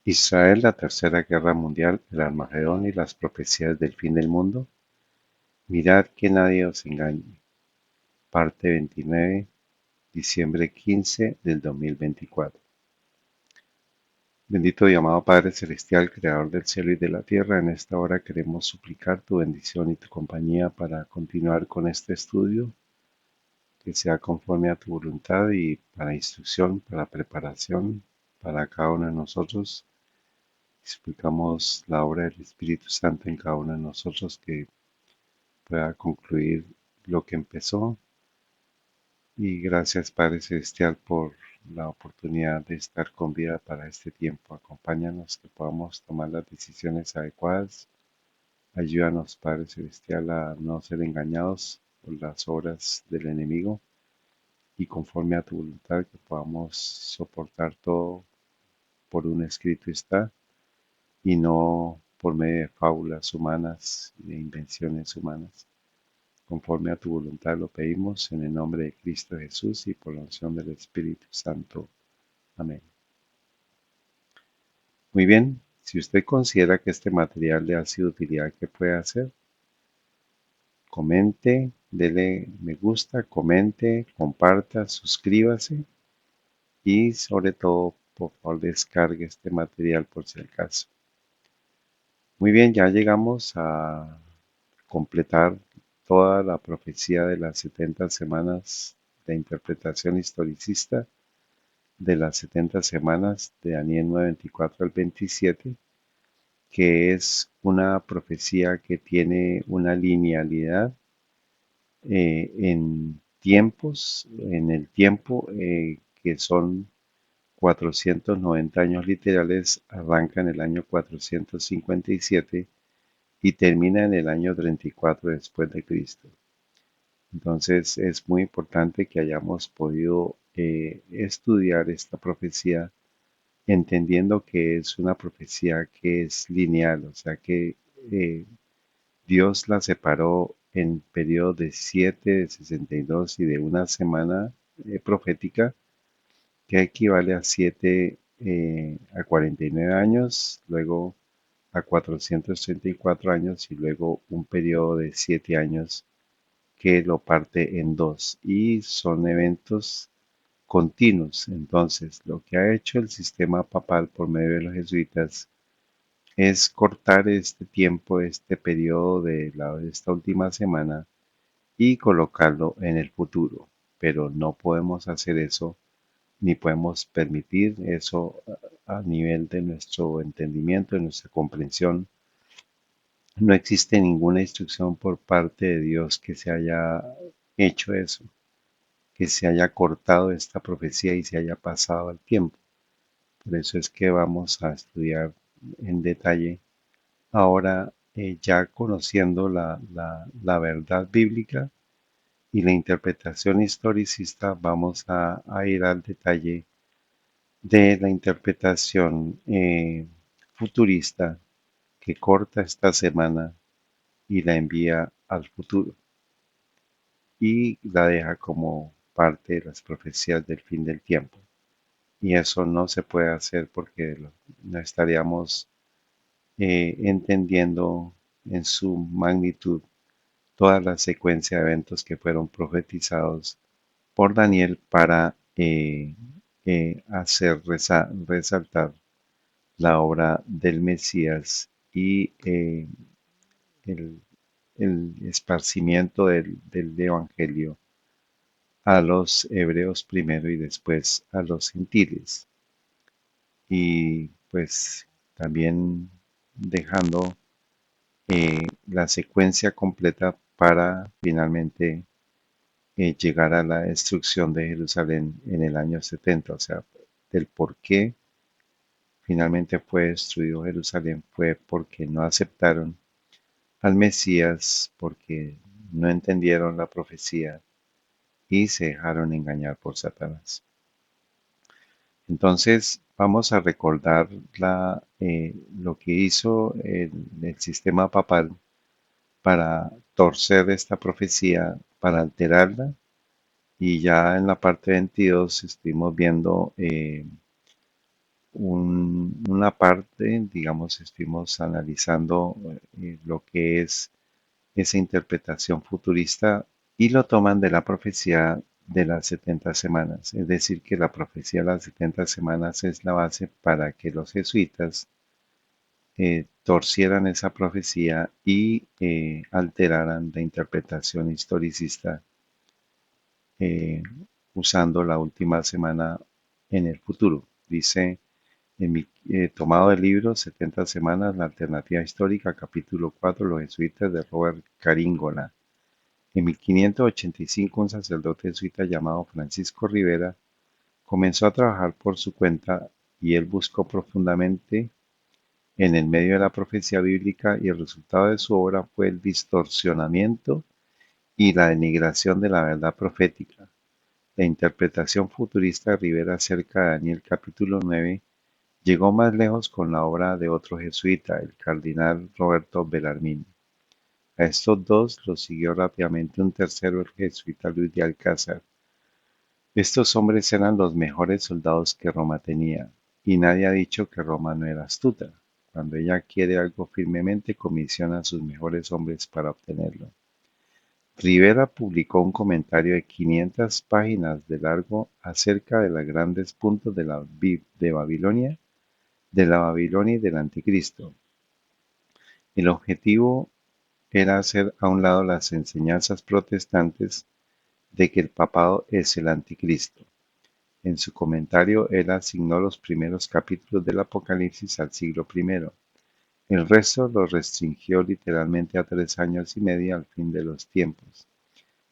Israel, la Tercera Guerra Mundial, el Armagedón y las profecías del fin del mundo. Mirad que nadie os engañe. Parte 29, diciembre 15 del 2024. Bendito y amado Padre Celestial, Creador del cielo y de la tierra, en esta hora queremos suplicar tu bendición y tu compañía para continuar con este estudio, que sea conforme a tu voluntad y para instrucción, para preparación para cada uno de nosotros. Suplicamos la obra del Espíritu Santo en cada uno de nosotros que pueda concluir lo que empezó. Y gracias, Padre Celestial, por la oportunidad de estar con vida para este tiempo. Acompáñanos que podamos tomar las decisiones adecuadas. Ayúdanos, Padre Celestial, a no ser engañados por las obras del enemigo y conforme a tu voluntad que podamos soportar todo por un escrito está y no por medio de fábulas humanas y de invenciones humanas. Conforme a tu voluntad lo pedimos en el nombre de Cristo Jesús y por la unción del Espíritu Santo. Amén. Muy bien, si usted considera que este material le ha sido de utilidad, ¿qué puede hacer? Comente, dele me gusta, comente, comparta, suscríbase y sobre todo, por favor, descargue este material por si acaso. Muy bien, ya llegamos a completar toda la profecía de las 70 semanas de interpretación historicista de las 70 semanas de Daniel 9:24 al 27, que es una profecía que tiene una linealidad en tiempos, en el tiempo que son 490 años literales, arranca en el año 457 y termina en el año 34 después de Cristo. Entonces es muy importante que hayamos podido estudiar esta profecía entendiendo que es una profecía que es lineal, o sea que Dios la separó en periodo de 7, de 62 y de una semana profética, que equivale a 7 a 49 años, luego a 434 años y luego un periodo de 7 años que lo parte en dos y son eventos continuos. Entonces, lo que ha hecho el sistema papal por medio de los jesuitas es cortar este tiempo, este periodo de esta última semana y colocarlo en el futuro. Pero no podemos hacer eso ni podemos permitir eso a nivel de nuestro entendimiento, de nuestra comprensión. No existe ninguna instrucción por parte de Dios que se haya hecho eso, que se haya cortado esta profecía y se haya pasado el tiempo. Por eso es que vamos a estudiar en detalle ahora, ya conociendo la verdad bíblica y la interpretación historicista, vamos a ir al detalle de la interpretación futurista que corta esta semana y la envía al futuro y la deja como parte de las profecías del fin del tiempo. Y eso no se puede hacer porque no estaríamos entendiendo en su magnitud toda la secuencia de eventos que fueron profetizados por Daniel para hacer resaltar la obra del Mesías y el, el esparcimiento del Evangelio a los hebreos primero y después a los gentiles. Y pues también dejando la secuencia completa para finalmente llegar a la destrucción de Jerusalén en el año 70, o sea, del por qué finalmente fue destruido Jerusalén fue porque no aceptaron al Mesías, porque no entendieron la profecía y se dejaron engañar por Satanás. Entonces vamos a recordar lo que hizo el sistema papal para torcer esta profecía, para alterarla. Y ya en la parte 22 estuvimos viendo una parte, digamos, estuvimos analizando lo que es esa interpretación futurista y lo toman de la profecía de las 70 semanas. Es decir, que la profecía de las 70 semanas es la base para que los jesuitas torcieran esa profecía y alteraran la interpretación historicista eh, usando la última semana en el futuro. Dice, tomado del libro 70 semanas, la alternativa histórica, capítulo 4, los jesuitas de Robert Caríngona. En 1585, un sacerdote jesuita llamado Francisco Rivera comenzó a trabajar por su cuenta y él buscó profundamente en el medio de la profecía bíblica y el resultado de su obra fue el distorsionamiento y la denigración de la verdad profética. La interpretación futurista de Rivera acerca de Daniel capítulo 9 llegó más lejos con la obra de otro jesuita, el cardenal Roberto Bellarmine. A estos dos los siguió rápidamente un tercero, el jesuita Luis de Alcázar. Estos hombres eran los mejores soldados que Roma tenía, y nadie ha dicho que Roma no era astuta. Cuando ella quiere algo firmemente, comisiona a sus mejores hombres para obtenerlo. Rivera publicó un comentario de 500 páginas de largo acerca de los grandes puntos de la Babilonia y del Anticristo. El objetivo era hacer a un lado las enseñanzas protestantes de que el papado es el Anticristo. En su comentario, él asignó los primeros capítulos del Apocalipsis al siglo I. El resto lo restringió literalmente a 3 años y medio al fin de los tiempos.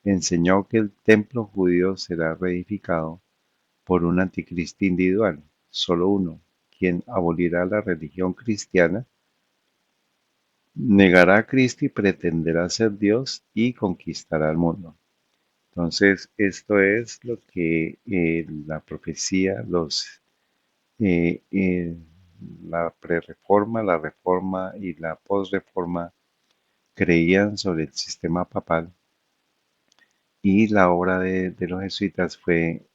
Enseñó que el templo judío será reedificado por un anticristo individual, solo uno, quien abolirá la religión cristiana, negará a Cristo y pretenderá ser Dios y conquistará el mundo. Entonces, esto es lo que la profecía, eh, eh, la prereforma, la reforma y la posreforma creían sobre el sistema papal, y la obra de los jesuitas fue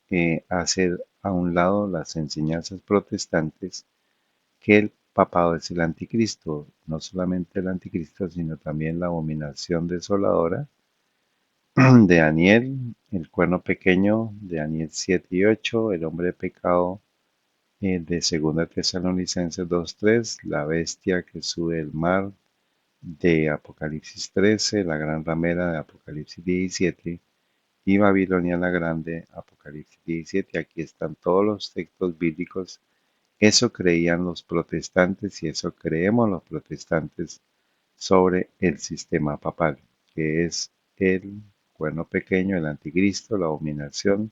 hacer a un lado las enseñanzas protestantes que el papado es el anticristo, no solamente el anticristo, sino también la abominación desoladora de Daniel, el cuerno pequeño de Daniel 7 y 8, el hombre de pecado de 2 Tesalonicenses 2:3, la bestia que sube del mar de Apocalipsis 13, la gran ramera de Apocalipsis 17 y Babilonia la Grande, Apocalipsis 17. Aquí están todos los textos bíblicos. Eso creían los protestantes y eso creemos los protestantes sobre el sistema papal, que es el cuerno pequeño, el anticristo, la abominación,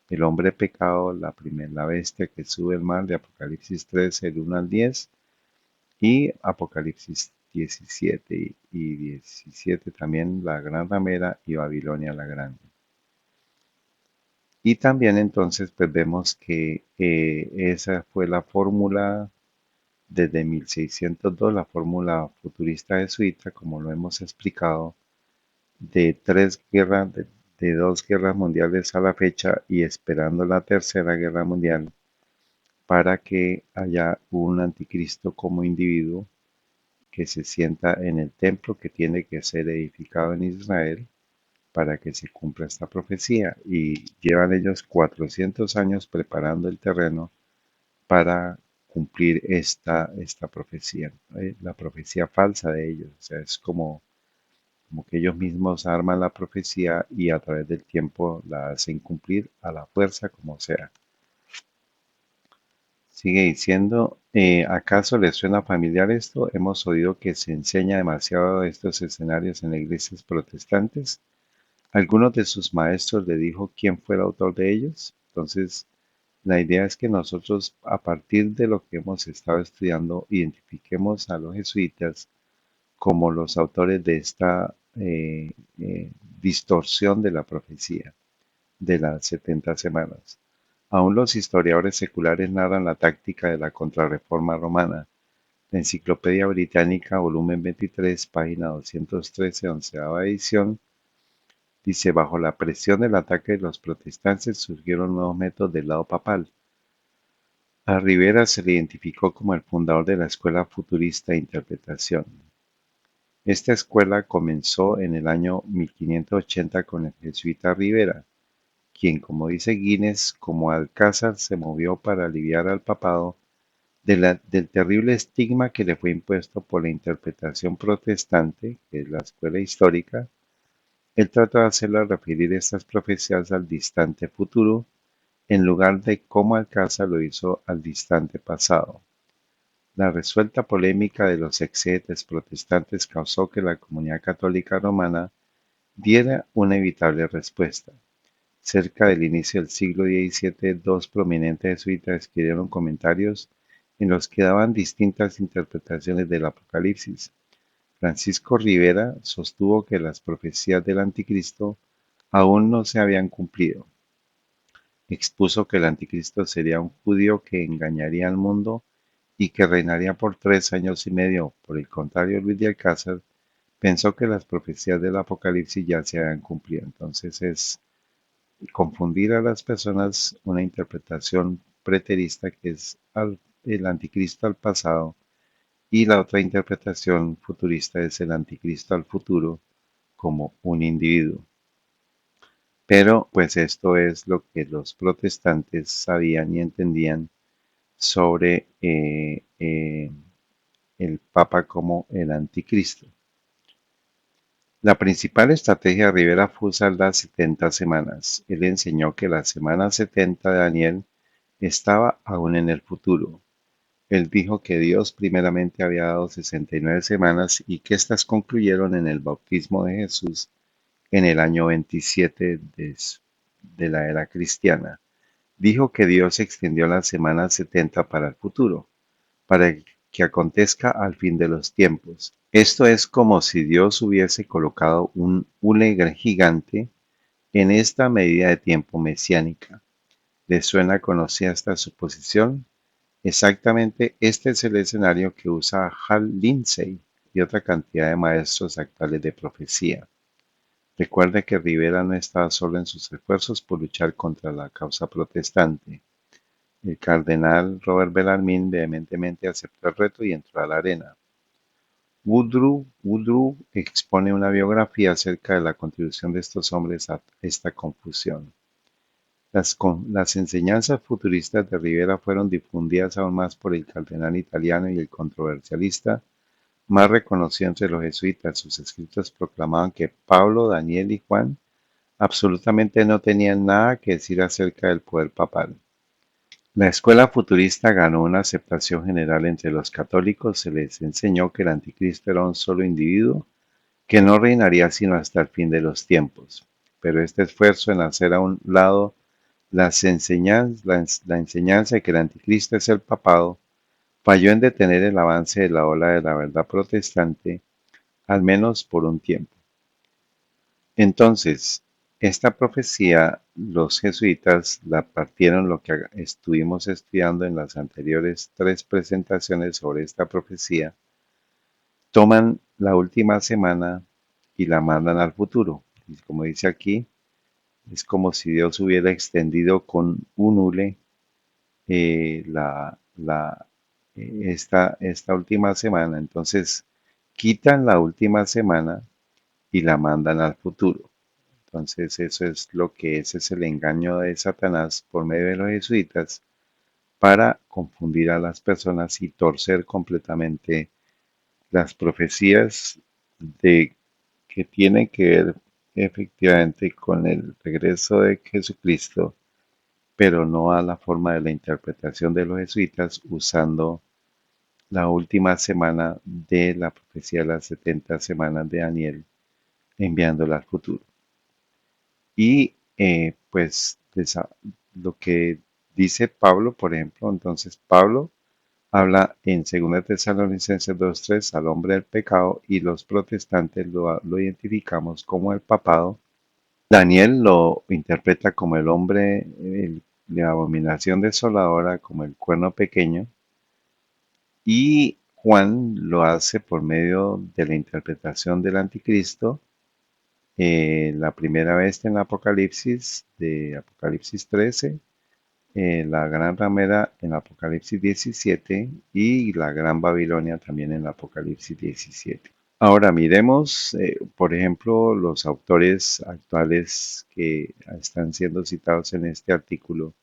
el hombre pecado, la bestia que sube el mar de Apocalipsis 13, el 1 al 10, y Apocalipsis 17 y 17 también la gran ramera y Babilonia la grande. Y también entonces pues vemos que esa fue la fórmula desde 1602, la fórmula futurista jesuita, como lo hemos explicado, de de 2 guerras mundiales a la fecha y esperando la tercera guerra mundial para que haya un anticristo como individuo que se sienta en el templo que tiene que ser edificado en Israel para que se cumpla esta profecía. Y llevan ellos 400 años preparando el terreno para cumplir esta profecía, la profecía falsa de ellos. O sea, es como que ellos mismos arman la profecía y a través del tiempo la hacen cumplir a la fuerza como sea. Sigue diciendo, ¿acaso les suena familiar esto? Hemos oído que se enseña demasiado de estos escenarios en las iglesias protestantes. ¿Algunos de sus maestros le dijo quién fue el autor de ellos? Entonces, la idea es que nosotros, a partir de lo que hemos estado estudiando, identifiquemos a los jesuitas como los autores de esta distorsión de la profecía de las 70 semanas. Aún los historiadores seculares narran la táctica de la contrarreforma romana. La Enciclopedia Británica, volumen 23, página 213, onceava edición, dice: bajo la presión del ataque de los protestantes surgieron nuevos métodos del lado papal. A Rivera se le identificó como el fundador de la Escuela Futurista de Interpretación. Esta escuela comenzó en el año 1580 con el jesuita Rivera, quien, como dice Guinness, como Alcázar se movió para aliviar al papado del terrible estigma que le fue impuesto por la interpretación protestante, que es la escuela histórica. Él trata de hacerla referir estas profecías al distante futuro, en lugar de como Alcázar lo hizo al distante pasado. La resuelta polémica de los exegetas protestantes causó que la comunidad católica romana diera una evitable respuesta. Cerca del inicio del siglo XVII, dos prominentes jesuitas escribieron comentarios en los que daban distintas interpretaciones del Apocalipsis. Francisco Rivera sostuvo que las profecías del Anticristo aún no se habían cumplido. Expuso que el Anticristo sería un judío que engañaría al mundo y que reinaría por 3 años y medio. Por el contrario, Luis de Alcázar pensó que las profecías del Apocalipsis ya se habían cumplido. Entonces es confundir a las personas una interpretación preterista que es el anticristo al pasado y la otra interpretación futurista es el anticristo al futuro como un individuo. Pero pues esto es lo que los protestantes sabían y entendían sobre el Papa como el anticristo. La principal estrategia de Rivera fue usar las 70 semanas. Él enseñó que la semana 70 de Daniel estaba aún en el futuro. Él dijo que Dios primeramente había dado 69 semanas y que éstas concluyeron en el bautismo de Jesús en el año 27 de la era cristiana. Dijo que Dios extendió las semanas 70 para el futuro, para que acontezca al fin de los tiempos. Esto es como si Dios hubiese colocado un hule gigante en esta medida de tiempo mesiánica. ¿Les suena conocida esta suposición? Exactamente este es el escenario que usa Hal Lindsey y otra cantidad de maestros actuales de profecía. Recuerde que Rivera no estaba solo en sus esfuerzos por luchar contra la causa protestante. El cardenal Robert Bellarmine vehementemente aceptó el reto y entró a la arena. Woodrow expone una biografía acerca de la contribución de estos hombres a esta confusión. Las enseñanzas futuristas de Rivera fueron difundidas aún más por el cardenal italiano y el controversialista más reconocido entre los jesuitas. Sus escritos proclamaban que Pablo, Daniel y Juan absolutamente no tenían nada que decir acerca del poder papal. La escuela futurista ganó una aceptación general entre los católicos. Se les enseñó que el anticristo era un solo individuo que no reinaría sino hasta el fin de los tiempos. Pero este esfuerzo en hacer a un lado la enseñanza de que el anticristo es el papado falló en detener el avance de la ola de la verdad protestante, al menos por un tiempo. Entonces, esta profecía los jesuitas la partieron lo que estuvimos estudiando en las anteriores 3 presentaciones sobre esta profecía, toman la última semana y la mandan al futuro. Y como dice aquí, es como si Dios hubiera extendido con un hule eh, la, la, esta última semana. Entonces, quitan la última semana y la mandan al futuro. Entonces, eso es lo que ese es el engaño de Satanás por medio de los jesuitas para confundir a las personas y torcer completamente las profecías de que tienen que ver efectivamente con el regreso de Jesucristo, pero no a la forma de la interpretación de los jesuitas usando la última semana de la profecía de las 70 semanas de Daniel, enviándola al futuro. Y pues lo que dice Pablo, por ejemplo, entonces Pablo habla en 2 Tesalonicenses 2:3 al hombre del pecado y los protestantes lo identificamos como el papado. Daniel lo interpreta como el hombre de abominación desoladora, como el cuerno pequeño, y Juan lo hace por medio de la interpretación del anticristo, la primera vez en Apocalipsis, de Apocalipsis 13, la gran ramera en Apocalipsis 17 y la gran Babilonia también en Apocalipsis 17. Ahora miremos, por ejemplo, los autores actuales que están siendo citados en este artículo,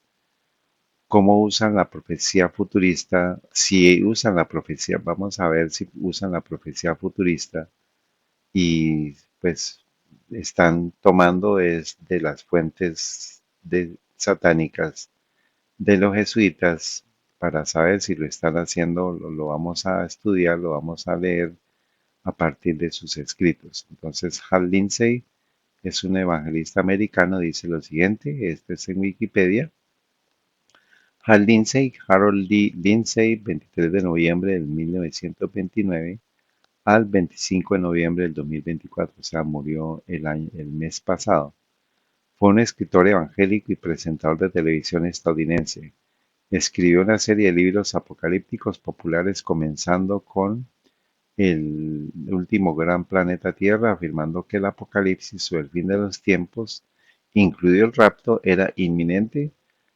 cómo usan la profecía futurista, si usan la profecía, vamos a ver si usan la profecía futurista y pues están tomando de las fuentes satánicas de los jesuitas para saber si lo están haciendo, lo vamos a estudiar, lo vamos a leer a partir de sus escritos. Entonces, Hal Lindsey es un evangelista americano, dice lo siguiente, este es en Wikipedia. Hal Lindsey, Harold D. Lindsey, 23 de noviembre de 1929 al 25 de noviembre del 2024, o sea, murió el mes pasado. Fue un escritor evangélico y presentador de televisión estadounidense. Escribió una serie de libros apocalípticos populares comenzando con el último gran planeta Tierra, afirmando que el apocalipsis o el fin de los tiempos, incluido el rapto, era inminente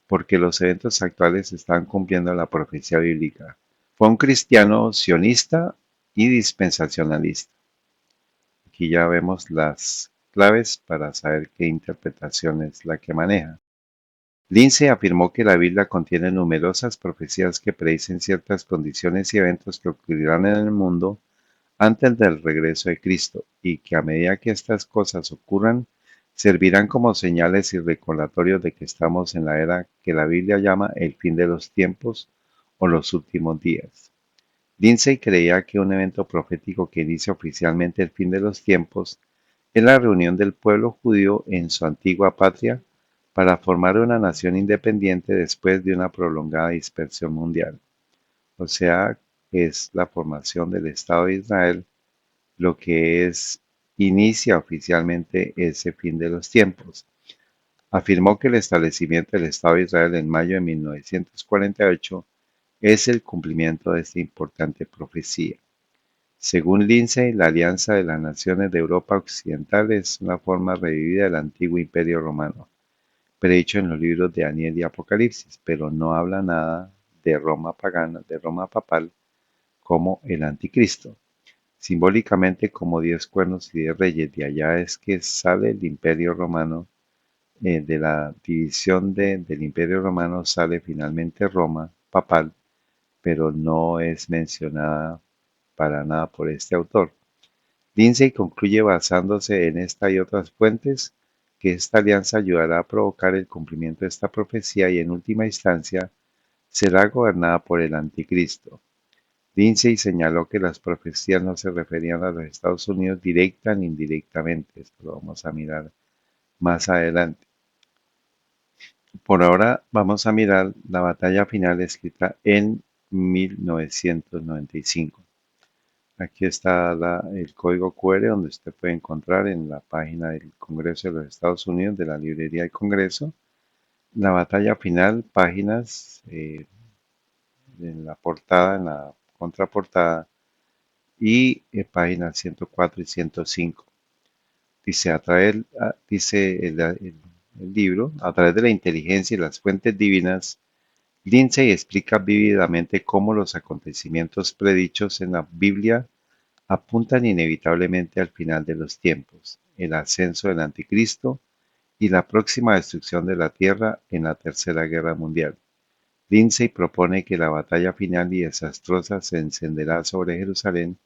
porque los eventos actuales estaban cumpliendo la profecía bíblica. Fue un cristiano sionista y dispensacionalista. Aquí ya vemos las claves para saber qué interpretación es la que maneja. Lindsay afirmó que la Biblia contiene numerosas profecías que predicen ciertas condiciones y eventos que ocurrirán en el mundo antes del regreso de Cristo, y que a medida que estas cosas ocurran, servirán como señales y recordatorios de que estamos en la era que la Biblia llama el fin de los tiempos o los últimos días. Lindsay creía que un evento profético que inicia oficialmente el fin de los tiempos es la reunión del pueblo judío en su antigua patria para formar una nación independiente después de una prolongada dispersión mundial. O sea, es la formación del Estado de Israel lo que inicia oficialmente ese fin de los tiempos. Afirmó que el establecimiento del Estado de Israel en mayo de 1948 es el cumplimiento de esta importante profecía. Según Lindsay, la alianza de las naciones de Europa Occidental es una forma revivida del antiguo imperio romano, predicho en los libros de Daniel y Apocalipsis, pero no habla nada de Roma pagana, de Roma papal, como el anticristo. Simbólicamente como 10 cuernos y 10 reyes, de allá es que sale el imperio romano, de la división del imperio romano sale finalmente Roma papal, pero no es mencionada para nada por este autor. Lindsay concluye basándose en esta y otras fuentes que esta alianza ayudará a provocar el cumplimiento de esta profecía y en última instancia será gobernada por el anticristo. Lindsay señaló que las profecías no se referían a los Estados Unidos directa ni indirectamente. Esto lo vamos a mirar más adelante. Por ahora vamos a mirar la batalla final escrita en 1995. Aquí está el código QR donde usted puede encontrar en la página del Congreso de los Estados Unidos, de la librería del Congreso, la batalla final, páginas, en la portada, en la contraportada y páginas 104 y 105. Dice, dice el libro, a través de la inteligencia y las fuentes divinas, Lindsay explica vívidamente cómo los acontecimientos predichos en la Biblia apuntan inevitablemente al final de los tiempos, el ascenso del anticristo y la próxima destrucción de la tierra en la Tercera Guerra Mundial. Lindsay propone que la batalla final y desastrosa se encenderá sobre Jerusalén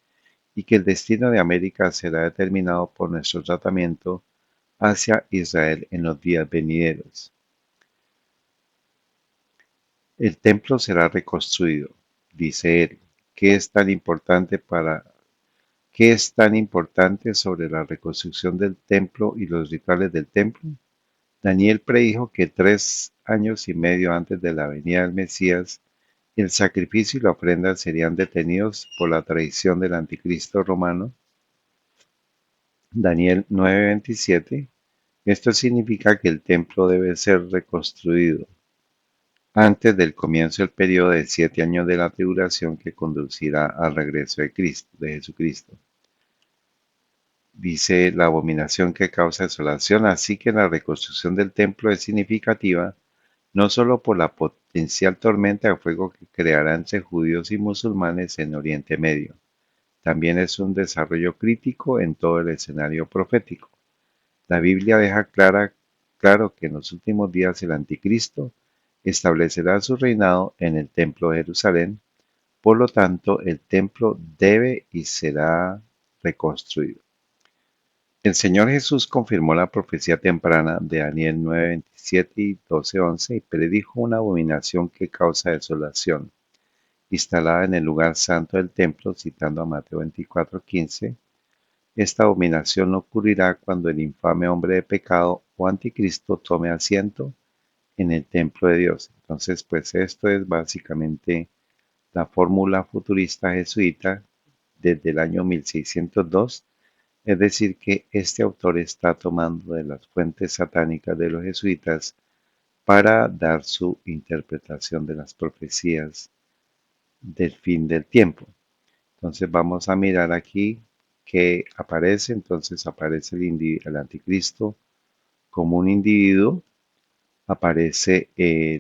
y que el destino de América será determinado por nuestro tratamiento hacia Israel en los días venideros. El templo será reconstruido, dice él. ¿Qué es tan importante qué es tan importante sobre la reconstrucción del templo y los rituales del templo? Daniel predijo que 3 años y medio antes de la venida del Mesías, el sacrificio y la ofrenda serían detenidos por la traición del anticristo romano. Daniel 9:27. Esto significa que el templo debe ser reconstruido antes del comienzo del periodo de 7 años de la tribulación que conducirá al regreso de Jesucristo. Dice la abominación que causa desolación, así que la reconstrucción del templo es significativa no solo por la potencial tormenta de fuego que creará entre judíos y musulmanes en Oriente Medio, también es un desarrollo crítico en todo el escenario profético. La Biblia deja claro que en los últimos días el anticristo establecerá su reinado en el templo de Jerusalén, por lo tanto el templo debe y será reconstruido. El Señor Jesús confirmó la profecía temprana de Daniel 9:27 y 12:11 y predijo una abominación que causa desolación, instalada en el lugar santo del templo, citando a Mateo 24:15. Esta abominación no ocurrirá cuando el infame hombre de pecado o anticristo tome asiento en el templo de Dios. Entonces, pues esto es básicamente la fórmula futurista jesuita desde el año 1602, es decir, que este autor está tomando de las fuentes satánicas de los jesuitas para dar su interpretación de las profecías del fin del tiempo. Entonces vamos a mirar aquí que aparece, entonces aparece el anticristo como un individuo, aparece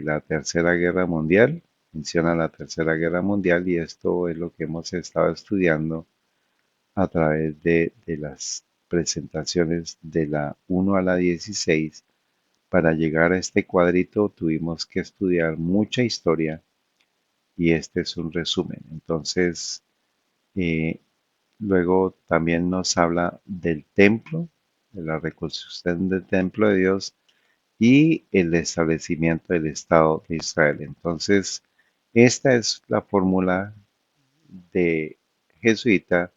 la Tercera Guerra Mundial, menciona la Tercera Guerra Mundial y esto es lo que hemos estado estudiando a través de las presentaciones de la 1 a la 16. Para llegar a este cuadrito tuvimos que estudiar mucha historia y este es un resumen. Entonces, eh, luego también nos habla del templo, de la reconstrucción del templo de Dios y el establecimiento del Estado de Israel. Entonces, esta es la fórmula de jesuita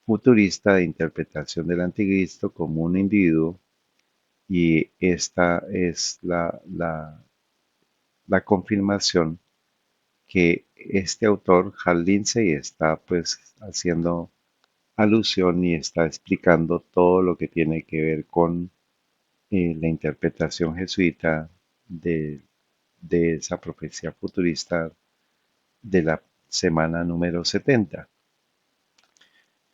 futurista de interpretación del anticristo como un individuo y esta es la confirmación que este autor, Hal Lindsey, está pues haciendo alusión y está explicando todo lo que tiene que ver con la interpretación jesuita de, de esa profecía futurista de la semana número 70.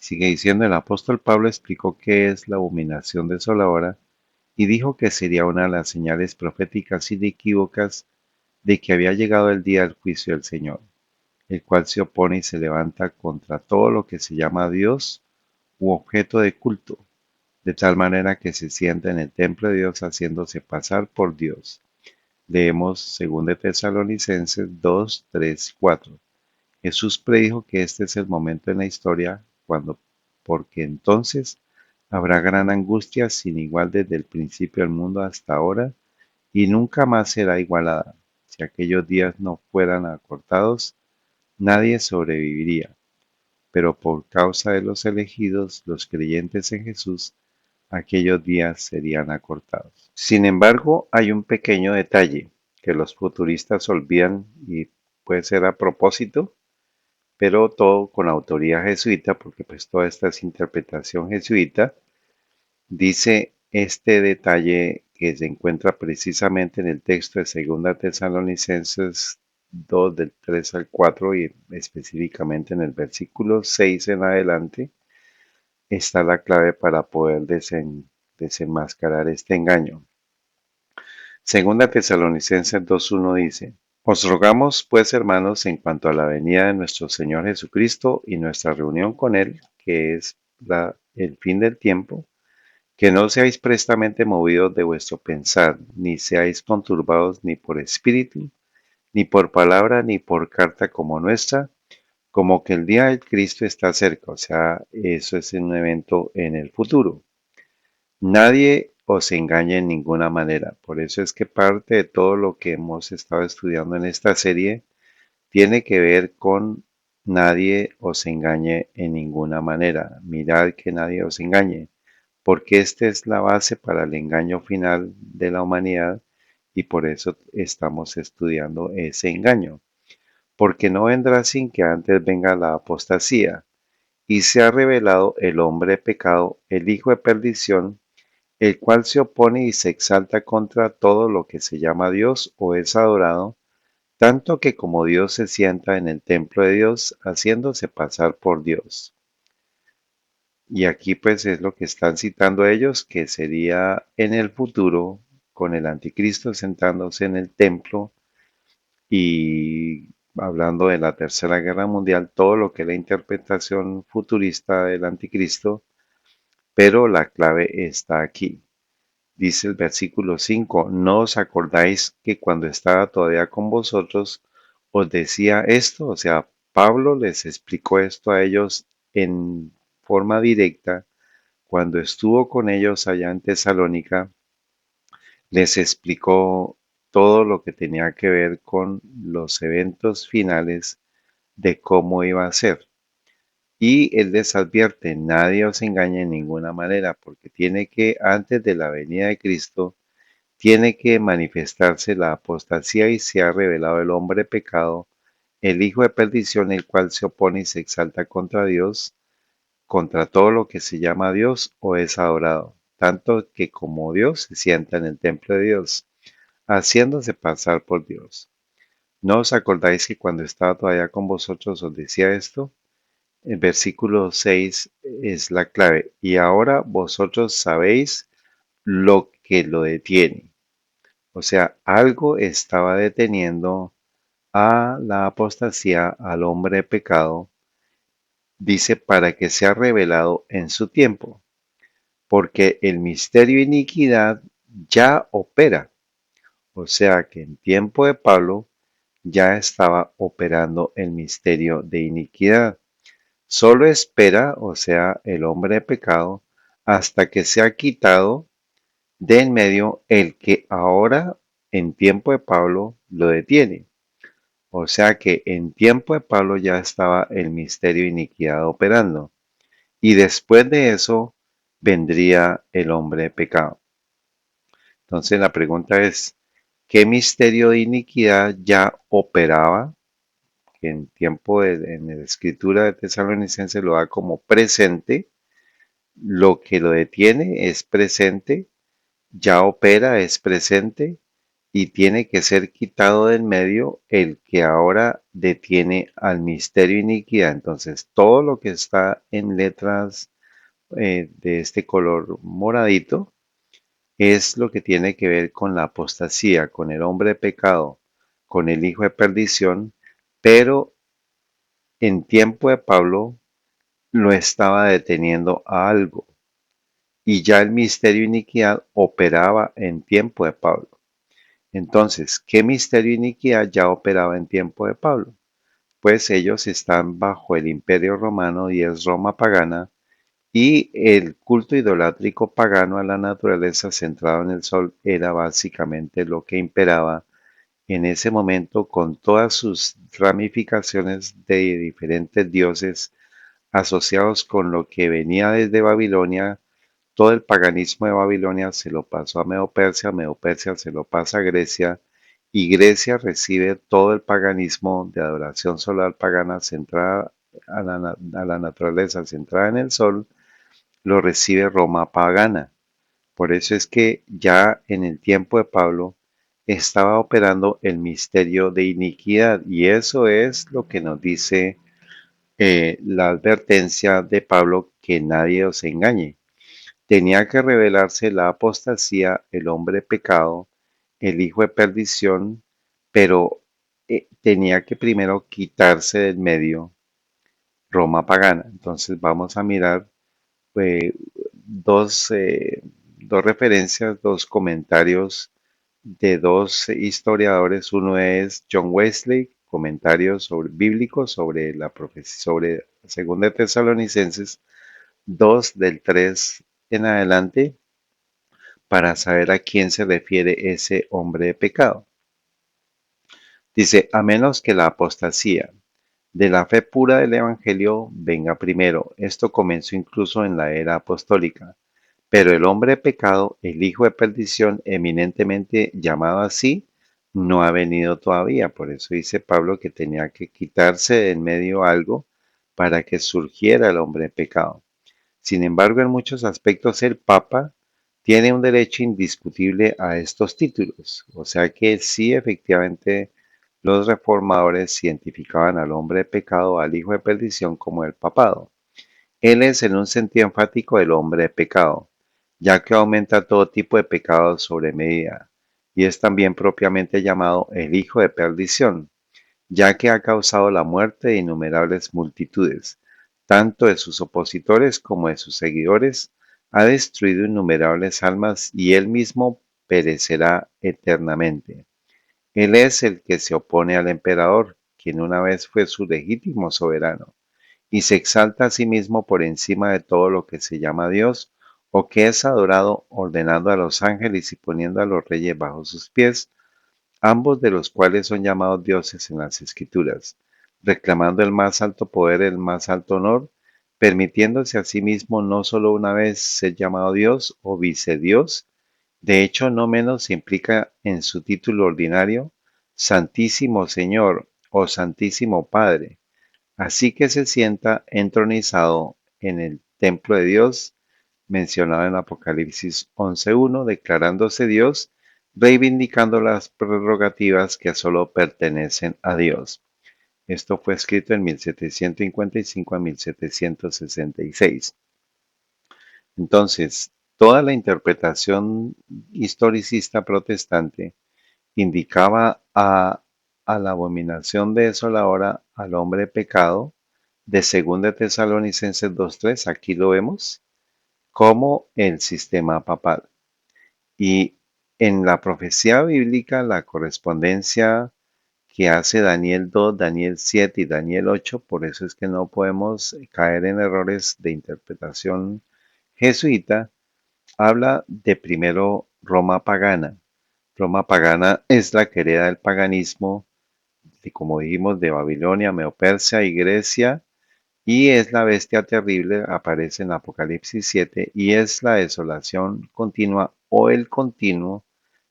Sigue diciendo, el apóstol Pablo explicó qué es la abominación desoladora y dijo que sería una de las señales proféticas inequívocas de que había llegado el día del juicio del Señor, el cual se opone y se levanta contra todo lo que se llama Dios u objeto de culto, de tal manera que se sienta en el templo de Dios haciéndose pasar por Dios. Leemos 2 de Tesalonicenses 2, 3, 4. Jesús predijo que este es el momento en la historia porque entonces habrá gran angustia sin igual desde el principio del mundo hasta ahora y nunca más será igualada. Si aquellos días no fueran acortados, nadie sobreviviría. Pero por causa de los elegidos, los creyentes en Jesús, aquellos días serían acortados. Sin embargo, hay un pequeño detalle que los futuristas olvidan y puede ser a propósito, pero todo con autoría jesuita, porque pues toda esta es interpretación jesuita. Dice este detalle que se encuentra precisamente en el texto de 2 Tesalonicenses 2 del 3 al 4 y específicamente en el versículo 6 en adelante, está la clave para poder desenmascarar este engaño. 2 Tesalonicenses 2:1 dice, os rogamos pues hermanos en cuanto a la venida de nuestro Señor Jesucristo y nuestra reunión con Él, que es el fin del tiempo, que no seáis prestamente movidos de vuestro pensar, ni seáis conturbados ni por espíritu, ni por palabra, ni por carta como nuestra, como que el día del Cristo está cerca, o sea, eso es un evento en el futuro. Nadie os engañe en ninguna manera. Por eso es que parte de todo lo que hemos estado estudiando en esta serie tiene que ver con nadie os engañe en ninguna manera. Mirad que nadie os engañe, porque esta es la base para el engaño final de la humanidad y por eso estamos estudiando ese engaño. Porque no vendrá sin que antes venga la apostasía y se ha revelado el hombre de pecado, el hijo de perdición, el cual se opone y se exalta contra todo lo que se llama Dios o es adorado, tanto que como Dios se sienta en el templo de Dios, haciéndose pasar por Dios. Y aquí pues es lo que están citando ellos, que sería en el futuro, con el anticristo sentándose en el templo y hablando de la Tercera Guerra Mundial, todo lo que es la interpretación futurista del anticristo, pero la clave está aquí. Dice el versículo 5: ¿no os acordáis que cuando estaba todavía con vosotros os decía esto? O sea, Pablo les explicó esto a ellos en forma directa cuando estuvo con ellos allá en Tesalónica. Les explicó todo lo que tenía que ver con los eventos finales de cómo iba a ser. Y él les advierte: nadie os engañe en ninguna manera, porque tiene que, antes de la venida de Cristo, tiene que manifestarse la apostasía y se ha revelado el hombre pecado, el hijo de perdición, el cual se opone y se exalta contra Dios, contra todo lo que se llama Dios o es adorado, tanto que como Dios se sienta en el templo de Dios, haciéndose pasar por Dios. ¿No os acordáis que cuando estaba todavía con vosotros os decía esto? El versículo 6 es la clave. Y ahora vosotros sabéis lo que lo detiene. O sea, algo estaba deteniendo a la apostasía, al hombre de pecado, dice, para que sea revelado en su tiempo, porque el misterio de iniquidad ya opera. O sea que en tiempo de Pablo ya estaba operando el misterio de iniquidad. Solo espera, o sea, el hombre de pecado, hasta que sea quitado de en medio el que ahora en tiempo de Pablo lo detiene. O sea que en tiempo de Pablo ya estaba el misterio de iniquidad operando. Y después de eso vendría el hombre de pecado. Entonces la pregunta es: ¿qué misterio de iniquidad ya operaba? Que en en la escritura de Tesalonicenses lo da como presente. Lo que lo detiene es presente, ya opera, es presente, y tiene que ser quitado del medio el que ahora detiene al misterio de iniquidad. Entonces, todo lo que está en letras de este color moradito es lo que tiene que ver con la apostasía, con el hombre de pecado, con el hijo de perdición, pero en tiempo de Pablo lo estaba deteniendo a algo, y ya el misterio de iniquidad operaba en tiempo de Pablo. Entonces, ¿qué misterio de iniquidad ya operaba en tiempo de Pablo? Pues ellos están bajo el imperio romano y es Roma pagana, y el culto idolátrico pagano a la naturaleza centrado en el sol era básicamente lo que imperaba en ese momento, con todas sus ramificaciones de diferentes dioses asociados con lo que venía desde Babilonia. Todo el paganismo de Babilonia se lo pasó a Medo Persia se lo pasa a Grecia, y Grecia recibe todo el paganismo de adoración solar pagana centrada a la naturaleza, centrada en el sol, lo recibe Roma pagana. Por eso es que ya en el tiempo de Pablo estaba operando el misterio de iniquidad, y eso es lo que nos dice la advertencia de Pablo: que nadie os engañe. Tenía que revelarse la apostasía, el hombre pecado, el hijo de perdición, pero tenía que primero quitarse del medio Roma pagana. Entonces vamos a mirar eh, dos referencias, dos comentarios de dos historiadores. Uno es John Wesley, comentarios bíblicos sobre la profecía, sobre Segunda de Tesalonicenses 2 del 3 en adelante, para saber a quién se refiere ese hombre de pecado. Dice: a menos que la apostasía de la fe pura del Evangelio venga primero. Esto comenzó incluso en la era apostólica. Pero el hombre de pecado, el hijo de perdición, eminentemente llamado así, no ha venido todavía. Por eso dice Pablo que tenía que quitarse de en medio algo para que surgiera el hombre de pecado. Sin embargo, en muchos aspectos el Papa tiene un derecho indiscutible a estos títulos. O sea que sí, efectivamente, los reformadores identificaban al hombre de pecado, al hijo de perdición, como el papado. Él es en un sentido enfático el hombre de pecado. ya que aumenta todo tipo de pecados sobre medida, y es también propiamente llamado el hijo de perdición, ya que ha causado la muerte de innumerables multitudes, tanto de sus opositores como de sus seguidores, ha destruido innumerables almas y él mismo perecerá eternamente. Él es el que se opone al emperador, quien una vez fue su legítimo soberano, y se exalta a sí mismo por encima de todo lo que se llama Dios o que es adorado, ordenando a los ángeles y poniendo a los reyes bajo sus pies, ambos de los cuales son llamados dioses en las Escrituras, reclamando el más alto poder, el más alto honor, permitiéndose a sí mismo no solo una vez ser llamado Dios o vicedios, de hecho no menos se implica en su título ordinario, Santísimo Señor o Santísimo Padre, así que se sienta entronizado en el templo de Dios mencionado en Apocalipsis 11.1, declarándose Dios, reivindicando las prerrogativas que solo pertenecen a Dios. Esto fue escrito en 1755 a 1766. Entonces, toda la interpretación historicista protestante indicaba a la abominación desoladora al hombre pecado de 2 de Tesalonicenses 2.3, aquí lo vemos, como el sistema papal. Y en la profecía bíblica, la correspondencia que hace Daniel 2, Daniel 7 y Daniel 8, por eso es que no podemos caer en errores de interpretación jesuita, habla de primero Roma pagana. Roma pagana es la que hereda del paganismo, como dijimos, de Babilonia, Meopersia y Grecia, y es la bestia terrible, aparece en Apocalipsis 7, y es la desolación continua o el continuo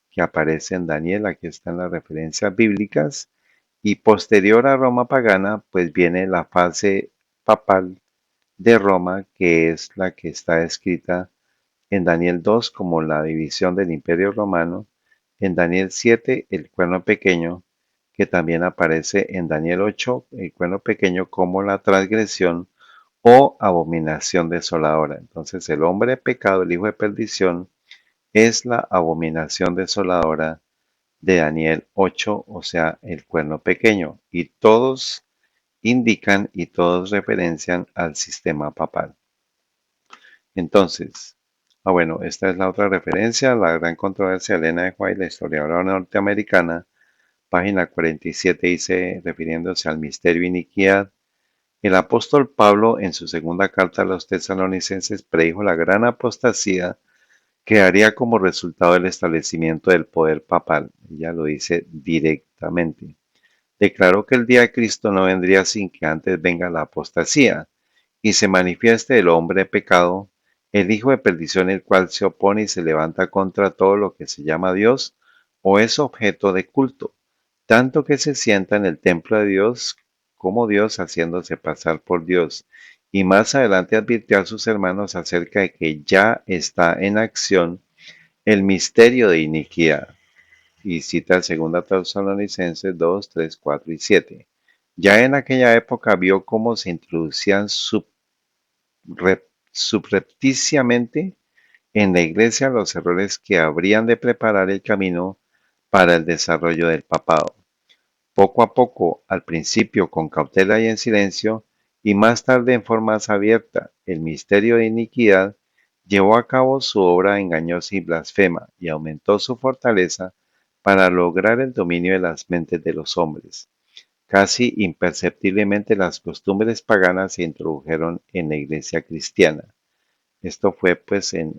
que aparece en Daniel, aquí están las referencias bíblicas, y posterior a Roma pagana, pues viene la fase papal de Roma, que es la que está descrita en Daniel 2 como la división del Imperio Romano, en Daniel 7 el cuerno pequeño, que también aparece en Daniel 8 el cuerno pequeño como la transgresión o abominación desoladora. Entonces el hombre pecado, el hijo de perdición, es la abominación desoladora de Daniel 8, o sea, el cuerno pequeño, y todos indican y todos referencian al sistema papal. Entonces, bueno, esta es la otra referencia, la gran controversia de Elena de White, la historiadora norteamericana, página 47 dice, refiriéndose al misterio iniquidad, el apóstol Pablo en su segunda carta a los tesalonicenses predijo la gran apostasía que haría como resultado el establecimiento del poder papal. Ella lo dice directamente. Declaró que el día de Cristo no vendría sin que antes venga la apostasía y se manifieste el hombre pecado, el hijo de perdición, el cual se opone y se levanta contra todo lo que se llama Dios o es objeto de culto, tanto que se sienta en el templo de Dios como Dios haciéndose pasar por Dios. Y más adelante advirtió a sus hermanos acerca de que ya está en acción el misterio de iniquidad. Y cita el 2 Tesalonicenses 2, 3, 4 y 7. Ya en aquella época vio cómo se introducían subrepticiamente en la Iglesia los errores que habrían de preparar el camino para el desarrollo del papado. Poco a poco, al principio con cautela y en silencio, y más tarde en forma más abierta, el misterio de iniquidad llevó a cabo su obra engañosa y blasfema y aumentó su fortaleza para lograr el dominio de las mentes de los hombres. Casi imperceptiblemente las costumbres paganas se introdujeron en la iglesia cristiana. Esto fue pues en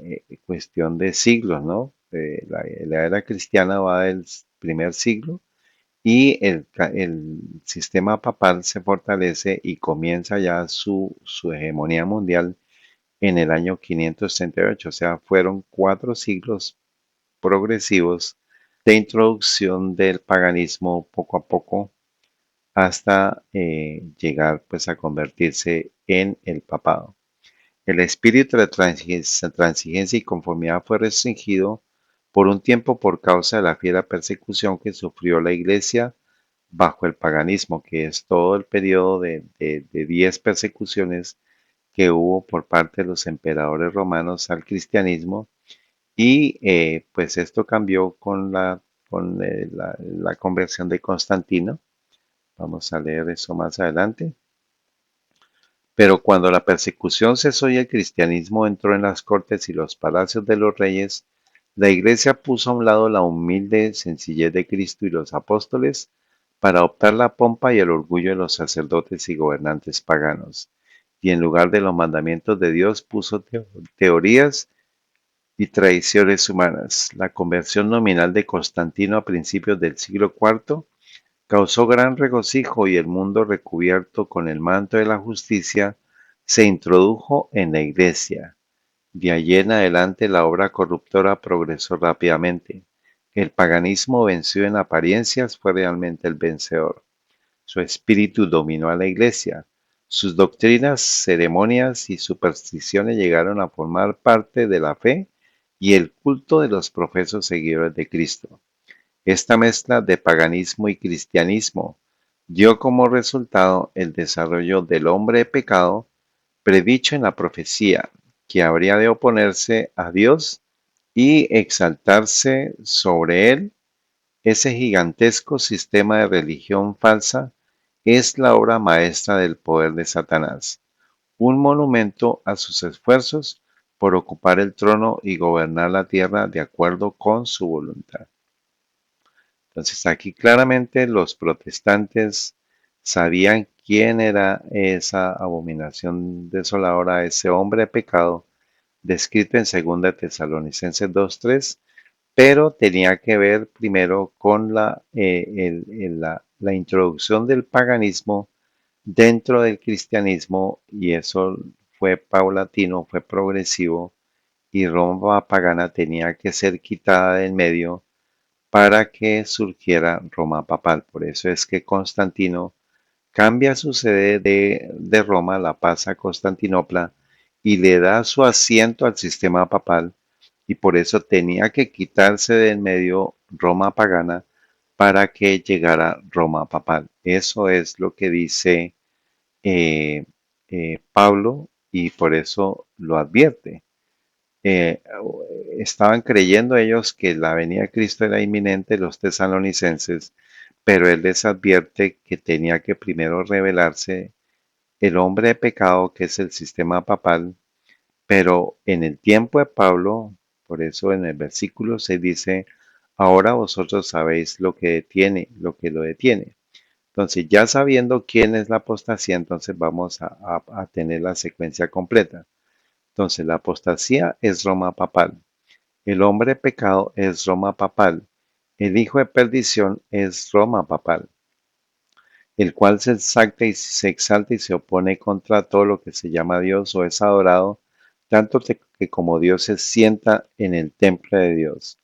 cuestión de siglos, ¿no? La era cristiana va del primer siglo y el sistema papal se fortalece y comienza ya su hegemonía mundial en el año 538, o sea, fueron 4 siglos progresivos de introducción del paganismo poco a poco hasta llegar pues a convertirse en el papado. El espíritu de transigencia y conformidad fue restringido por un tiempo por causa de la fiera persecución que sufrió la iglesia bajo el paganismo, que es todo el periodo de 10 persecuciones que hubo por parte de los emperadores romanos al cristianismo y pues esto cambió con la conversión de Constantino. Vamos a leer eso más adelante. Pero cuando la persecución cesó y el cristianismo entró en las cortes y los palacios de los reyes, la Iglesia puso a un lado la humilde sencillez de Cristo y los apóstoles para adoptar la pompa y el orgullo de los sacerdotes y gobernantes paganos, y en lugar de los mandamientos de Dios puso teorías y tradiciones humanas. La conversión nominal de Constantino a principios del siglo IV causó gran regocijo y el mundo recubierto con el manto de la justicia se introdujo en la Iglesia. De allí en adelante la obra corruptora progresó rápidamente. El paganismo vencido en apariencias fue realmente el vencedor. Su espíritu dominó a la Iglesia. Sus doctrinas, ceremonias y supersticiones llegaron a formar parte de la fe y el culto de los profesos seguidores de Cristo. Esta mezcla de paganismo y cristianismo dio como resultado el desarrollo del hombre de pecado predicho en la profecía, que habría de oponerse a Dios y exaltarse sobre él. Ese gigantesco sistema de religión falsa es la obra maestra del poder de Satanás, un monumento a sus esfuerzos por ocupar el trono y gobernar la tierra de acuerdo con su voluntad. Entonces aquí claramente los protestantes sabían quién era esa abominación desoladora, ese hombre de pecado descrito en 2 Tesalonicenses 2:3, pero tenía que ver primero con la introducción del paganismo dentro del cristianismo y eso fue paulatino, fue progresivo y Roma pagana tenía que ser quitada del medio para que surgiera Roma papal. Por eso es que Constantino cambia su sede de Roma, la pasa a Constantinopla y le da su asiento al sistema papal y por eso tenía que quitarse de en medio Roma pagana para que llegara Roma papal. Eso es lo que dice eh, Pablo y por eso lo advierte. Eh, Estaban creyendo ellos que la venida de Cristo era inminente, los tesalonicenses, pero él les advierte que tenía que primero revelarse el hombre de pecado, que es el sistema papal, pero en el tiempo de Pablo, por eso en el versículo se dice, ahora vosotros sabéis lo que detiene, lo que lo detiene. Entonces, ya sabiendo quién es la apostasía, entonces vamos a tener la secuencia completa. Entonces, la apostasía es Roma papal. El hombre pecado es Roma papal. El hijo de perdición es Roma papal, el cual se exalta y se opone contra todo lo que se llama Dios o es adorado, tanto que como Dios se sienta en el templo de Dios,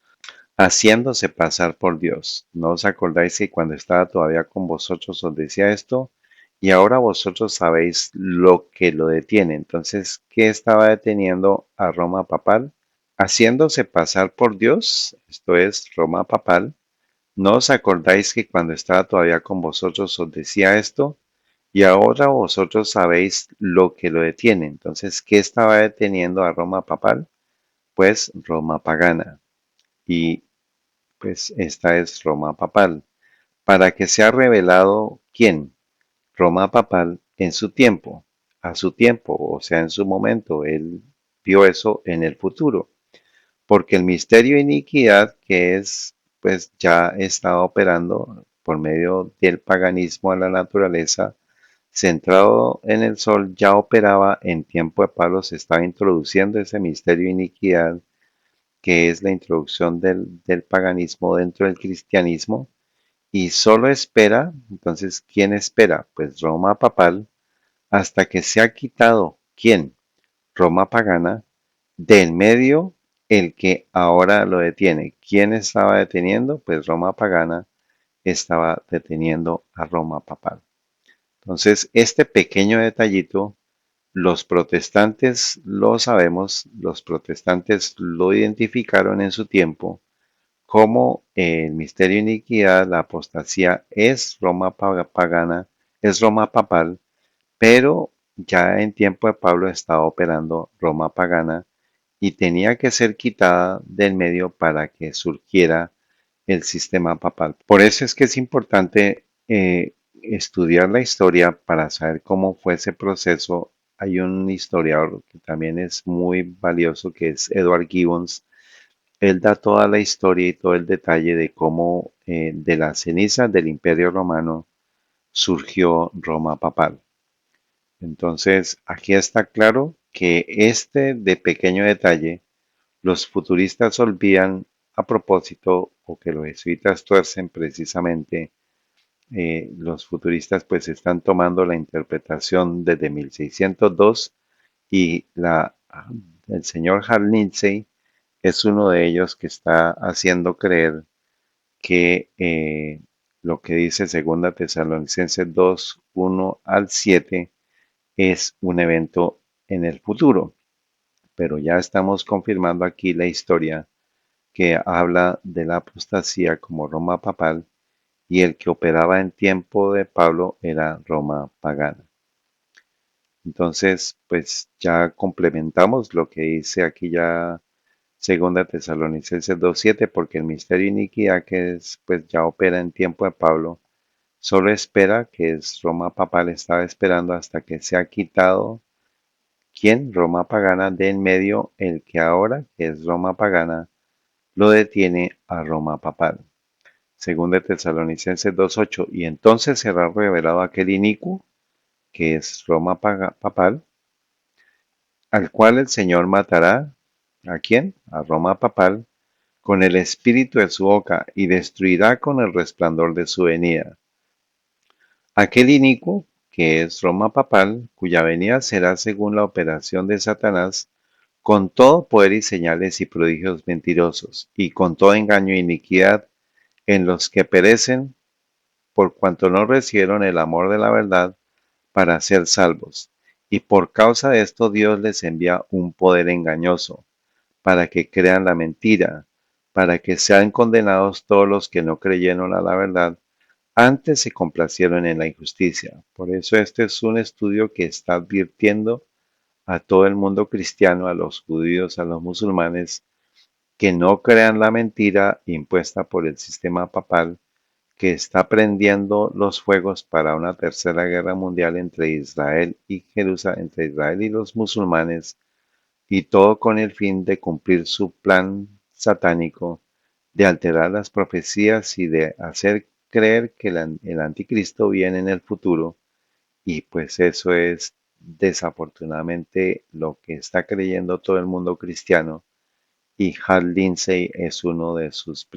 haciéndose pasar por Dios. ¿No os acordáis que cuando estaba todavía con vosotros os decía esto? Y ahora vosotros sabéis lo que lo detiene. Entonces, ¿qué estaba deteniendo a Roma papal? Haciéndose pasar por Dios, esto es Roma papal. ¿No os acordáis que cuando estaba todavía con vosotros os decía esto? Y ahora vosotros sabéis lo que lo detiene. Entonces, ¿qué estaba deteniendo a Roma papal? Pues Roma pagana. Y pues esta es Roma papal. Para que sea revelado quién, Roma papal, en su tiempo, a su tiempo, o sea, en su momento. Él vio eso en el futuro. Porque el misterio de iniquidad que es, pues ya estaba operando por medio del paganismo a la naturaleza, centrado en el sol, ya operaba en tiempo de Pablo, se estaba introduciendo ese misterio de iniquidad, que es la introducción del paganismo dentro del cristianismo, y solo espera, entonces, ¿quién espera? Pues Roma papal, hasta que se ha quitado, ¿quién? Roma pagana, del medio el que ahora lo detiene. ¿Quién estaba deteniendo? Pues Roma pagana estaba deteniendo a Roma papal. Entonces, este pequeño detallito, los protestantes lo sabemos, los protestantes lo identificaron en su tiempo como el misterio de iniquidad, la apostasía es Roma pagana, es Roma papal, pero ya en tiempo de Pablo estaba operando Roma pagana y tenía que ser quitada del medio para que surgiera el sistema papal. Por eso es que es importante estudiar la historia para saber cómo fue ese proceso. Hay un historiador que también es muy valioso, que es Edward Gibbons. Él da toda la historia y todo el detalle de cómo de las cenizas del Imperio Romano surgió Roma papal. Entonces, aquí está claro que este de pequeño detalle los futuristas olvidan a propósito o que los jesuitas tuercen precisamente. Los futuristas pues están tomando la interpretación desde 1602 y el señor Hal Lindsey es uno de ellos que está haciendo creer que lo que dice Segunda Tesalonicenses 2, 1 al 7 es un evento en el futuro. Pero ya estamos confirmando aquí la historia que habla de la apostasía como Roma papal y el que operaba en tiempo de Pablo era Roma pagana. Entonces, pues ya complementamos lo que dice aquí ya Segunda Tesalonicenses 2:7, porque el misterio de iniquidad que es, pues ya opera en tiempo de Pablo, solo espera, que es Roma papal, estaba esperando hasta que sea quitado, ¿quién? Roma pagana de en medio, el que ahora, que es Roma pagana, lo detiene a Roma papal. Según de Tesalonicenses 2:8, y entonces será revelado aquel inicuo, que es Roma papal, al cual el Señor matará, ¿a quién? A Roma papal, con el espíritu de su boca, y destruirá con el resplandor de su venida. Aquel inicuo, que es Roma papal, cuya venida será según la operación de Satanás, con todo poder y señales y prodigios mentirosos, y con todo engaño e iniquidad en los que perecen por cuanto no recibieron el amor de la verdad para ser salvos. Y por causa de esto Dios les envía un poder engañoso, para que crean la mentira, para que sean condenados todos los que no creyeron a la verdad, antes se complacieron en la injusticia. Por eso este es un estudio que está advirtiendo a todo el mundo cristiano, a los judíos, a los musulmanes, que no crean la mentira impuesta por el sistema papal que está prendiendo los fuegos para una tercera guerra mundial entre Israel y Jerusalén, entre Israel y los musulmanes, y todo con el fin de cumplir su plan satánico de alterar las profecías y de hacer creer que el anticristo viene en el futuro, y pues eso es desafortunadamente lo que está creyendo todo el mundo cristiano, y Hal Lindsey es uno de sus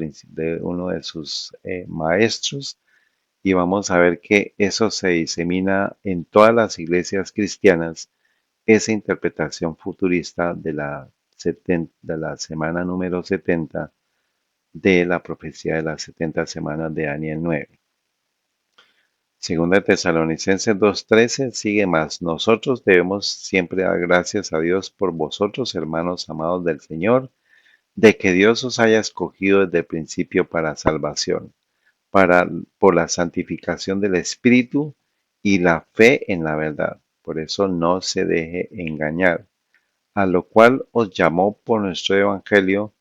maestros, y vamos a ver que eso se disemina en todas las iglesias cristianas, esa interpretación futurista de la semana número 70 de la profecía de las 70 semanas de Daniel 9. Segunda de Tesalonicenses 2:13 sigue más. Nosotros debemos siempre dar gracias a Dios por vosotros, hermanos amados del Señor, de que Dios os haya escogido desde el principio para salvación por la santificación del Espíritu y la fe en la verdad. Por eso no se deje engañar, a lo cual os llamó por nuestro Evangelio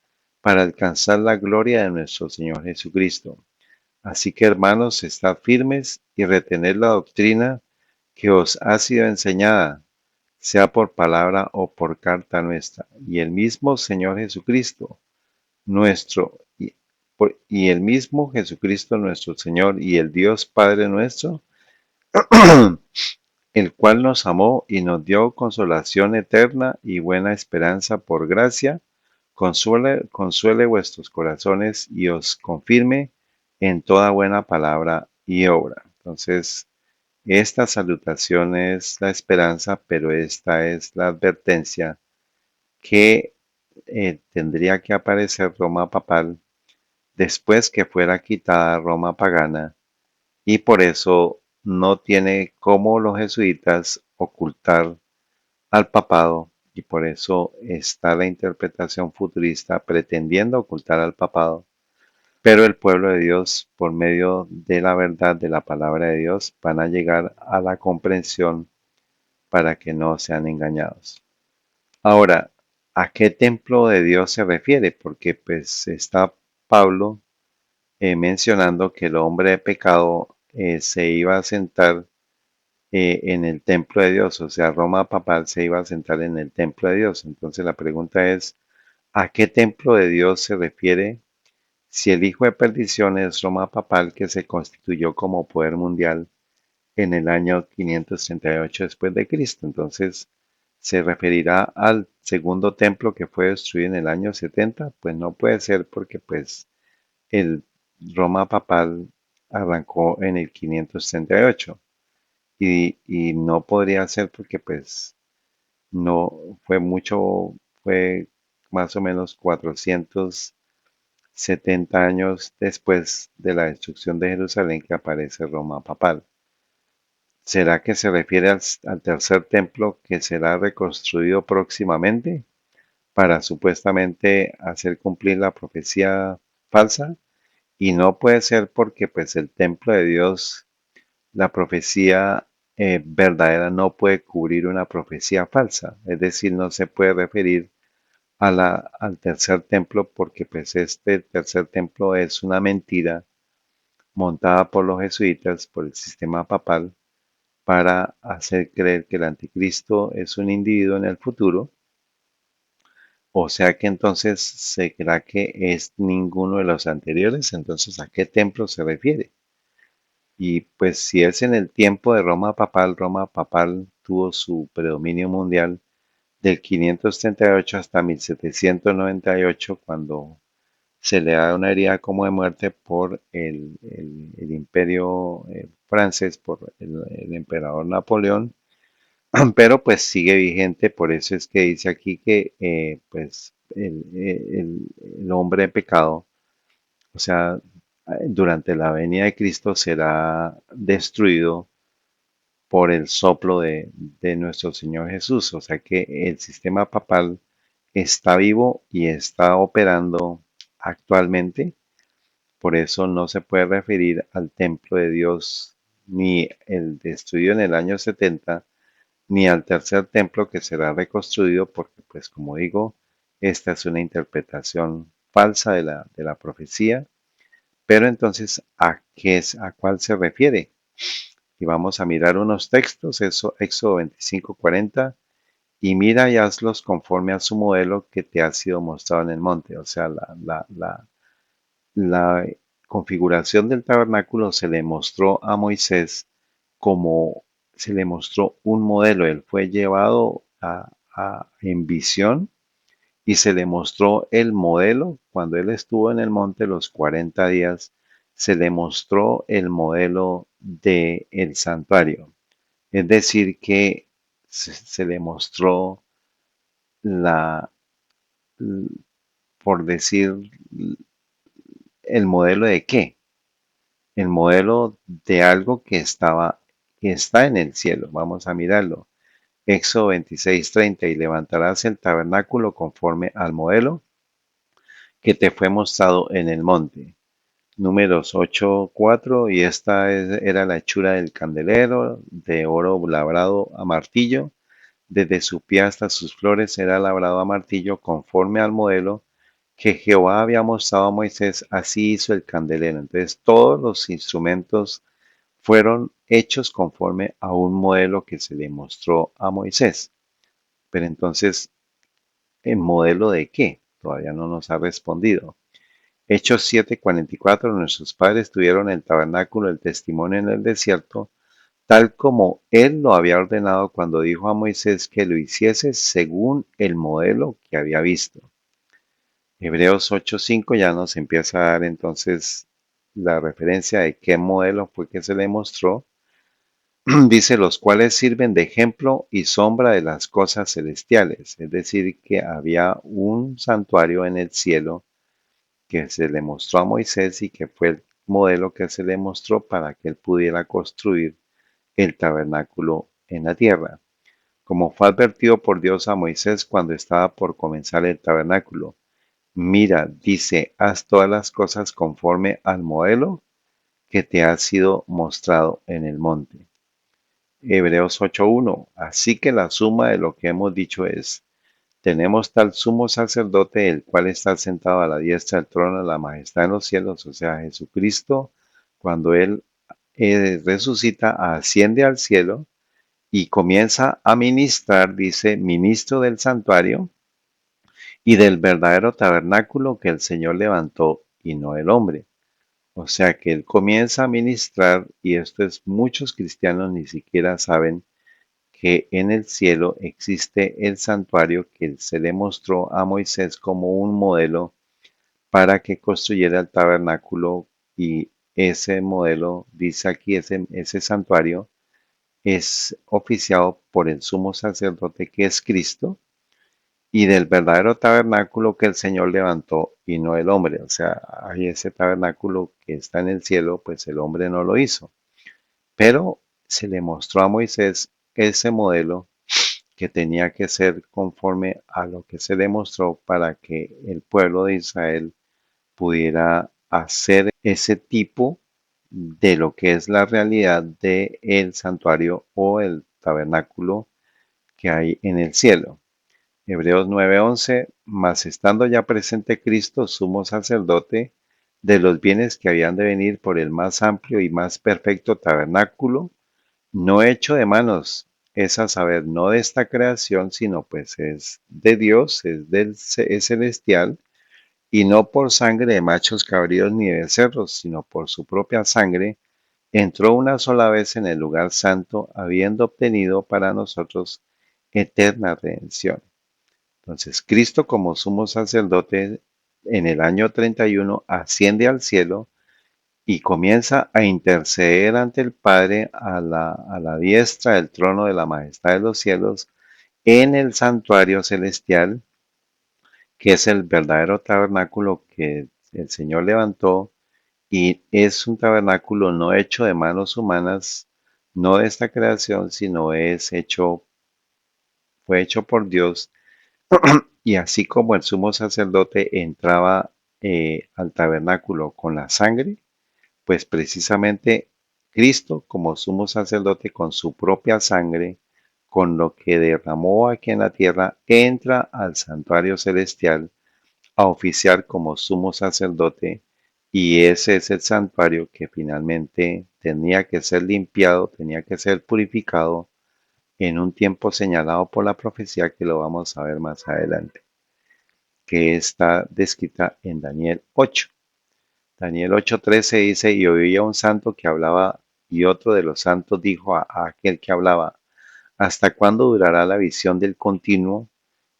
para alcanzar la gloria de nuestro Señor Jesucristo. Así que hermanos, estad firmes y retened la doctrina que os ha sido enseñada, sea por palabra o por carta nuestra, y el mismo Señor Jesucristo, nuestro, y el mismo Jesucristo nuestro Señor y el Dios Padre nuestro, el cual nos amó y nos dio consolación eterna y buena esperanza por gracia, consuele vuestros corazones y os confirme en toda buena palabra y obra. Entonces, esta salutación es la esperanza, pero esta es la advertencia que tendría que aparecer Roma papal después que fuera quitada Roma pagana, y por eso no tiene como los jesuitas ocultar al papado, y por eso está la interpretación futurista pretendiendo ocultar al papado, pero el pueblo de Dios, por medio de la verdad de la palabra de Dios, van a llegar a la comprensión para que no sean engañados. Ahora, ¿a qué templo de Dios se refiere? Porque pues está Pablo mencionando que el hombre de pecado se iba a sentar en el templo de Dios, o sea, Roma papal se iba a sentar en el templo de Dios. Entonces la pregunta es, ¿a qué templo de Dios se refiere si el hijo de perdición es Roma papal que se constituyó como poder mundial en el año 538 después de Cristo? Entonces, ¿se referirá al segundo templo que fue destruido en el año 70? Pues no puede ser porque pues el Roma papal arrancó en el 538 y no podría ser porque pues no fue mucho, fue más o menos 470 años después de la destrucción de Jerusalén que aparece Roma papal. ¿Será que se refiere al tercer templo que será reconstruido próximamente para supuestamente hacer cumplir la profecía falsa? Y no puede ser porque pues el templo de Dios, la profecía verdadera no puede cubrir una profecía falsa. Es decir, no se puede referir al tercer templo porque pues este tercer templo es una mentira montada por los jesuitas, por el sistema papal, para hacer creer que el anticristo es un individuo en el futuro. O sea que entonces se cree que es ninguno de los anteriores. Entonces, ¿a qué templo se refiere? Y pues si es en el tiempo de Roma papal tuvo su predominio mundial del 538 hasta 1798, cuando se le da una herida como de muerte por el imperio francés, por el emperador Napoleón, pero pues sigue vigente. Por eso es que dice aquí que pues el hombre de pecado, o sea, durante la venida de Cristo será destruido por el soplo de nuestro Señor Jesús. O sea que el sistema papal está vivo y está operando actualmente. Por eso no se puede referir al templo de Dios ni el destruido en el año 70 ni al tercer templo que será reconstruido, porque pues como digo, esta es una interpretación falsa de la profecía. Pero entonces, ¿a cuál se refiere? Y vamos a mirar unos textos, eso, Éxodo 25:40, y mira y hazlos conforme a su modelo que te ha sido mostrado en el monte. O sea, la configuración del tabernáculo se le mostró a Moisés como se le mostró un modelo. Él fue llevado en visión y se le mostró el modelo. Cuando él estuvo en el monte los 40 días, se le mostró el modelo del santuario. Es decir, que se le mostró la, por decir, el modelo de qué, el modelo de algo que está en el cielo. Vamos a mirarlo. Éxodo 26:30, y levantarás el tabernáculo conforme al modelo que te fue mostrado en el monte. Números 8:4, y esta era la hechura del candelero, de oro labrado a martillo. Desde su pie hasta sus flores era labrado a martillo conforme al modelo que Jehová había mostrado a Moisés, así hizo el candelero. Entonces todos los instrumentos fueron hechos conforme a un modelo que se le mostró a Moisés. Pero entonces, ¿el modelo de qué? Todavía no nos ha respondido. Hechos 7:44, nuestros padres tuvieron el tabernáculo del testimonio en el desierto, tal como él lo había ordenado cuando dijo a Moisés que lo hiciese según el modelo que había visto. Hebreos 8:5 ya nos empieza a dar entonces la referencia de qué modelo fue que se le mostró. Dice, los cuales sirven de ejemplo y sombra de las cosas celestiales. Es decir, que había un santuario en el cielo que se le mostró a Moisés y que fue el modelo que se le mostró para que él pudiera construir el tabernáculo en la tierra. Como fue advertido por Dios a Moisés cuando estaba por comenzar el tabernáculo. Mira, dice, haz todas las cosas conforme al modelo que te ha sido mostrado en el monte. Hebreos 8:1. Así que la suma de lo que hemos dicho es, tenemos tal sumo sacerdote, el cual está sentado a la diestra del trono de la majestad en los cielos, o sea, Jesucristo, cuando Él resucita, asciende al cielo y comienza a ministrar, dice, ministro del santuario y del verdadero tabernáculo que el Señor levantó y no el hombre. O sea que Él comienza a ministrar y esto es, muchos cristianos ni siquiera saben que en el cielo existe el santuario que se le mostró a Moisés como un modelo para que construyera el tabernáculo y ese modelo, dice aquí, ese santuario es oficiado por el sumo sacerdote que es Cristo y del verdadero tabernáculo que el Señor levantó y no el hombre. O sea, hay ese tabernáculo que está en el cielo, pues el hombre no lo hizo. Pero se le mostró a Moisés ese modelo que tenía que ser conforme a lo que se le mostró para que el pueblo de Israel pudiera hacer ese tipo de lo que es la realidad del santuario o el tabernáculo que hay en el cielo. Hebreos 9:11, mas estando ya presente Cristo, sumo sacerdote de los bienes que habían de venir por el más amplio y más perfecto tabernáculo, no hecho de manos, es a saber, no de esta creación, sino pues es de Dios, es celestial, y no por sangre de machos cabríos ni de becerros, sino por su propia sangre, entró una sola vez en el lugar santo, habiendo obtenido para nosotros eterna redención. Entonces, Cristo como sumo sacerdote en el año 31 asciende al cielo y comienza a interceder ante el Padre a la diestra del trono de la majestad de los cielos en el santuario celestial, que es el verdadero tabernáculo que el Señor levantó y es un tabernáculo no hecho de manos humanas, no de esta creación, sino fue hecho por Dios. Y así como el sumo sacerdote entraba al tabernáculo con la sangre, pues precisamente Cristo como sumo sacerdote con su propia sangre, con lo que derramó aquí en la tierra, entra al santuario celestial a oficiar como sumo sacerdote y ese es el santuario que finalmente tenía que ser limpiado, tenía que ser purificado en un tiempo señalado por la profecía que lo vamos a ver más adelante, que está descrita en Daniel 8. Daniel 8:13 dice, y oía un santo que hablaba, y otro de los santos dijo a aquel que hablaba, ¿hasta cuándo durará la visión del continuo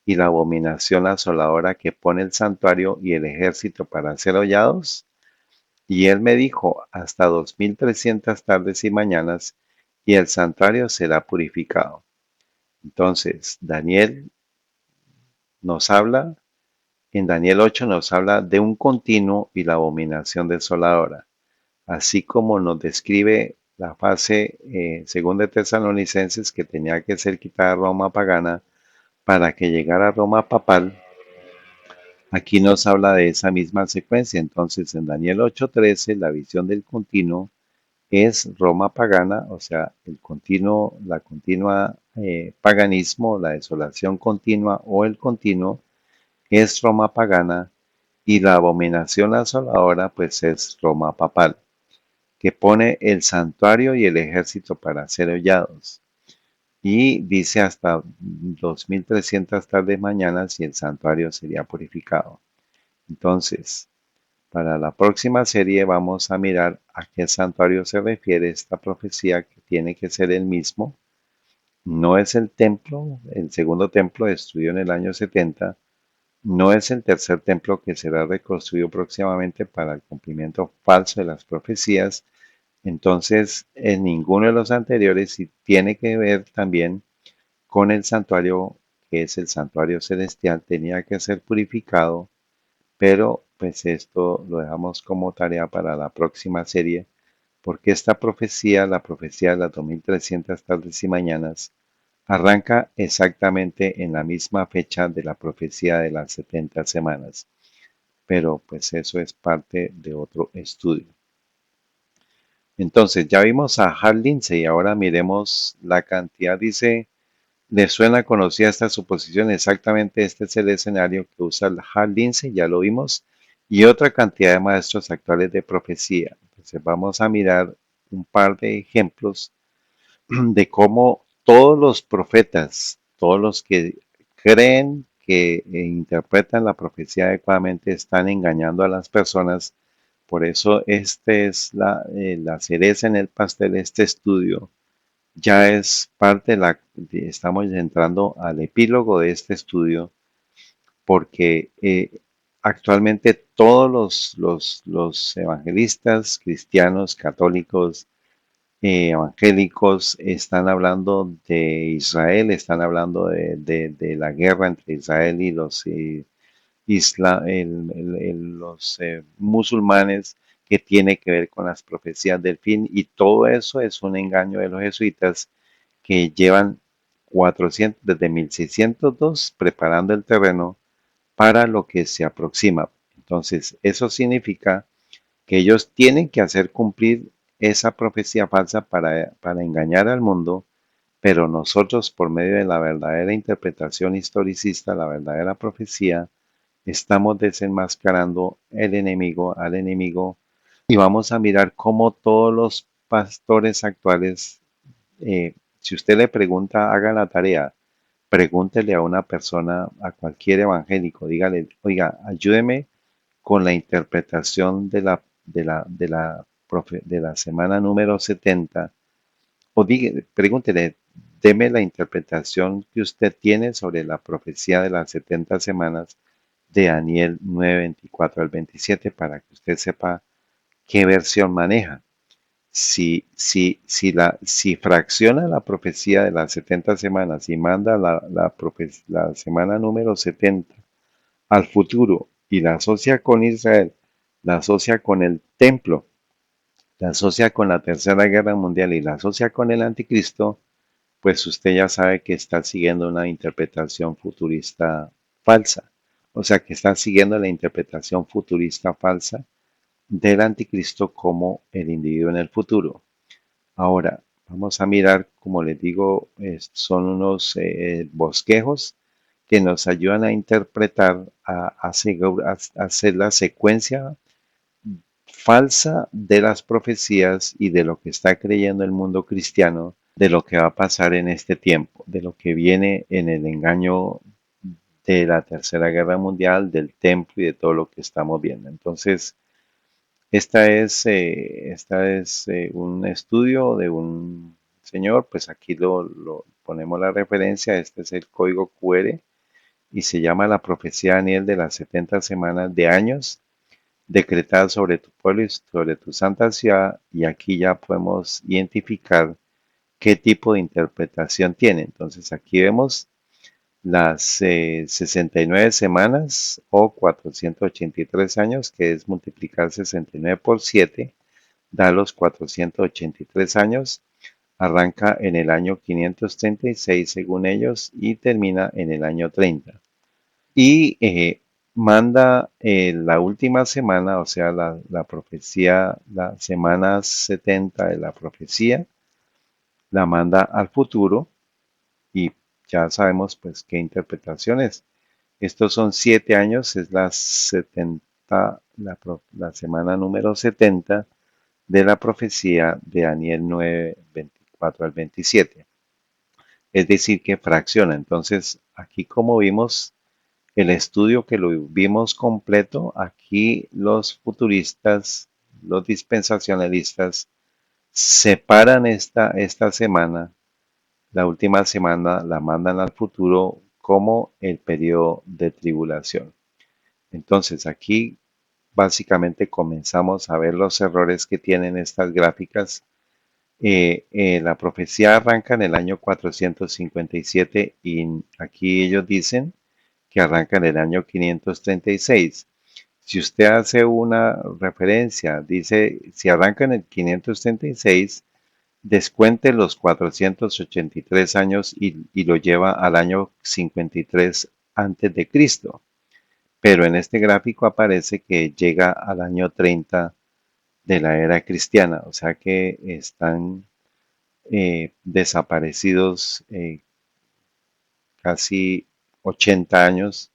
y la abominación asoladora que pone el santuario y el ejército para ser hollados? Y él me dijo, hasta 2300 tardes y mañanas, y el santuario será purificado. Entonces, nos habla, en Daniel 8 nos habla de un continuo y la abominación desoladora, así como nos describe la fase, según de Tesalonicenses, que tenía que ser quitada Roma pagana para que llegara Roma papal. Aquí nos habla de esa misma secuencia. Entonces, en Daniel 8:13, la visión del continuo es Roma pagana, o sea, la continua paganismo, la desolación continua o el continuo es Roma pagana y la abominación asoladora pues es Roma papal, que pone el santuario y el ejército para ser hollados. Y dice hasta 2300 tardes mañanas y el santuario sería purificado. Entonces, para la próxima serie vamos a mirar a qué santuario se refiere esta profecía que tiene que ser el mismo. No es el templo, el segundo templo destruido en el año 70, no es el tercer templo que será reconstruido próximamente para el cumplimiento falso de las profecías. Entonces, en ninguno de los anteriores y tiene que ver también con el santuario, que es el santuario celestial, tenía que ser purificado, pero pues esto lo dejamos como tarea para la próxima serie, porque esta profecía, la profecía de las 2300 tardes y mañanas, arranca exactamente en la misma fecha de la profecía de las 70 semanas, pero pues eso es parte de otro estudio. Entonces, ya vimos a Hal Lindsey y ahora miremos la cantidad. Dice, ¿le suena conocida esta suposición? Exactamente este es el escenario que usa el Hal Lindsey, ya lo vimos, y otra cantidad de maestros actuales de profecía. Entonces, vamos a mirar un par de ejemplos de cómo todos los profetas, todos los que creen que interpretan la profecía adecuadamente, están engañando a las personas. Por eso este es la cereza en el pastel, este estudio ya es parte estamos entrando al epílogo de este estudio, porque actualmente todos los evangelistas, cristianos, católicos, evangélicos están hablando de Israel, están hablando de la guerra entre Israel y los musulmanes, que tiene que ver con las profecías del fin, y todo eso es un engaño de los jesuitas que llevan 400, desde 1602 preparando el terreno para lo que se aproxima. Entonces, eso significa que ellos tienen que hacer cumplir esa profecía falsa para engañar al mundo, pero nosotros, por medio de la verdadera interpretación historicista, la verdadera profecía, estamos desenmascarando el enemigo al enemigo, y vamos a mirar cómo todos los pastores actuales, si usted le pregunta, haga la tarea, pregúntele a una persona, a cualquier evangélico, dígale, oiga, ayúdeme con la interpretación de la semana número 70, o pregúntele, deme la interpretación que usted tiene sobre la profecía de las 70 semanas de Daniel 9:24 al 27, para que usted sepa qué versión maneja. Si fracciona la profecía de las 70 semanas y manda la semana número 70 al futuro y la asocia con Israel, la asocia con el templo, la asocia con la Tercera Guerra Mundial y la asocia con el anticristo, pues usted ya sabe que está siguiendo una interpretación futurista falsa. O sea, que está siguiendo la interpretación futurista falsa del anticristo como el individuo en el futuro. Ahora, vamos a mirar, como les digo, son unos bosquejos que nos ayudan a interpretar, a hacer la secuencia falsa de las profecías y de lo que está creyendo el mundo cristiano, de lo que va a pasar en este tiempo, de lo que viene en el engaño de la Tercera Guerra Mundial, del templo y de todo lo que estamos viendo. Entonces, esta es un estudio de un señor, pues aquí lo ponemos la referencia, este es el código QR y se llama La profecía de Daniel de las 70 semanas de años decretadas sobre tu pueblo y sobre tu santa ciudad, y aquí ya podemos identificar qué tipo de interpretación tiene. Entonces aquí vemos las 69 semanas o 483 años, que es multiplicar 69 por 7, da los 483 años, arranca en el año 536 según ellos y termina en el año 30. Y manda la última semana, o sea, la profecía, la semana 70 de la profecía, la manda al futuro, y ya sabemos pues qué interpretación es. Estos son 7 años, es la 70, la semana número 70 de la profecía de Daniel 9:24 al 27. Es decir, que fracciona. Entonces, aquí como vimos el estudio que lo vimos completo, aquí los futuristas, los dispensacionalistas, separan esta semana, la última semana la mandan al futuro como el periodo de tribulación. Entonces aquí básicamente comenzamos a ver los errores que tienen estas gráficas. La profecía arranca en el año 457 y aquí ellos dicen que arranca en el año 536. Si usted hace una referencia, dice, si arranca en el 536, descuente los 483 años y lo lleva al año 53 antes de Cristo. Pero en este gráfico aparece que llega al año 30 de la era cristiana, o sea que están desaparecidos casi 80 años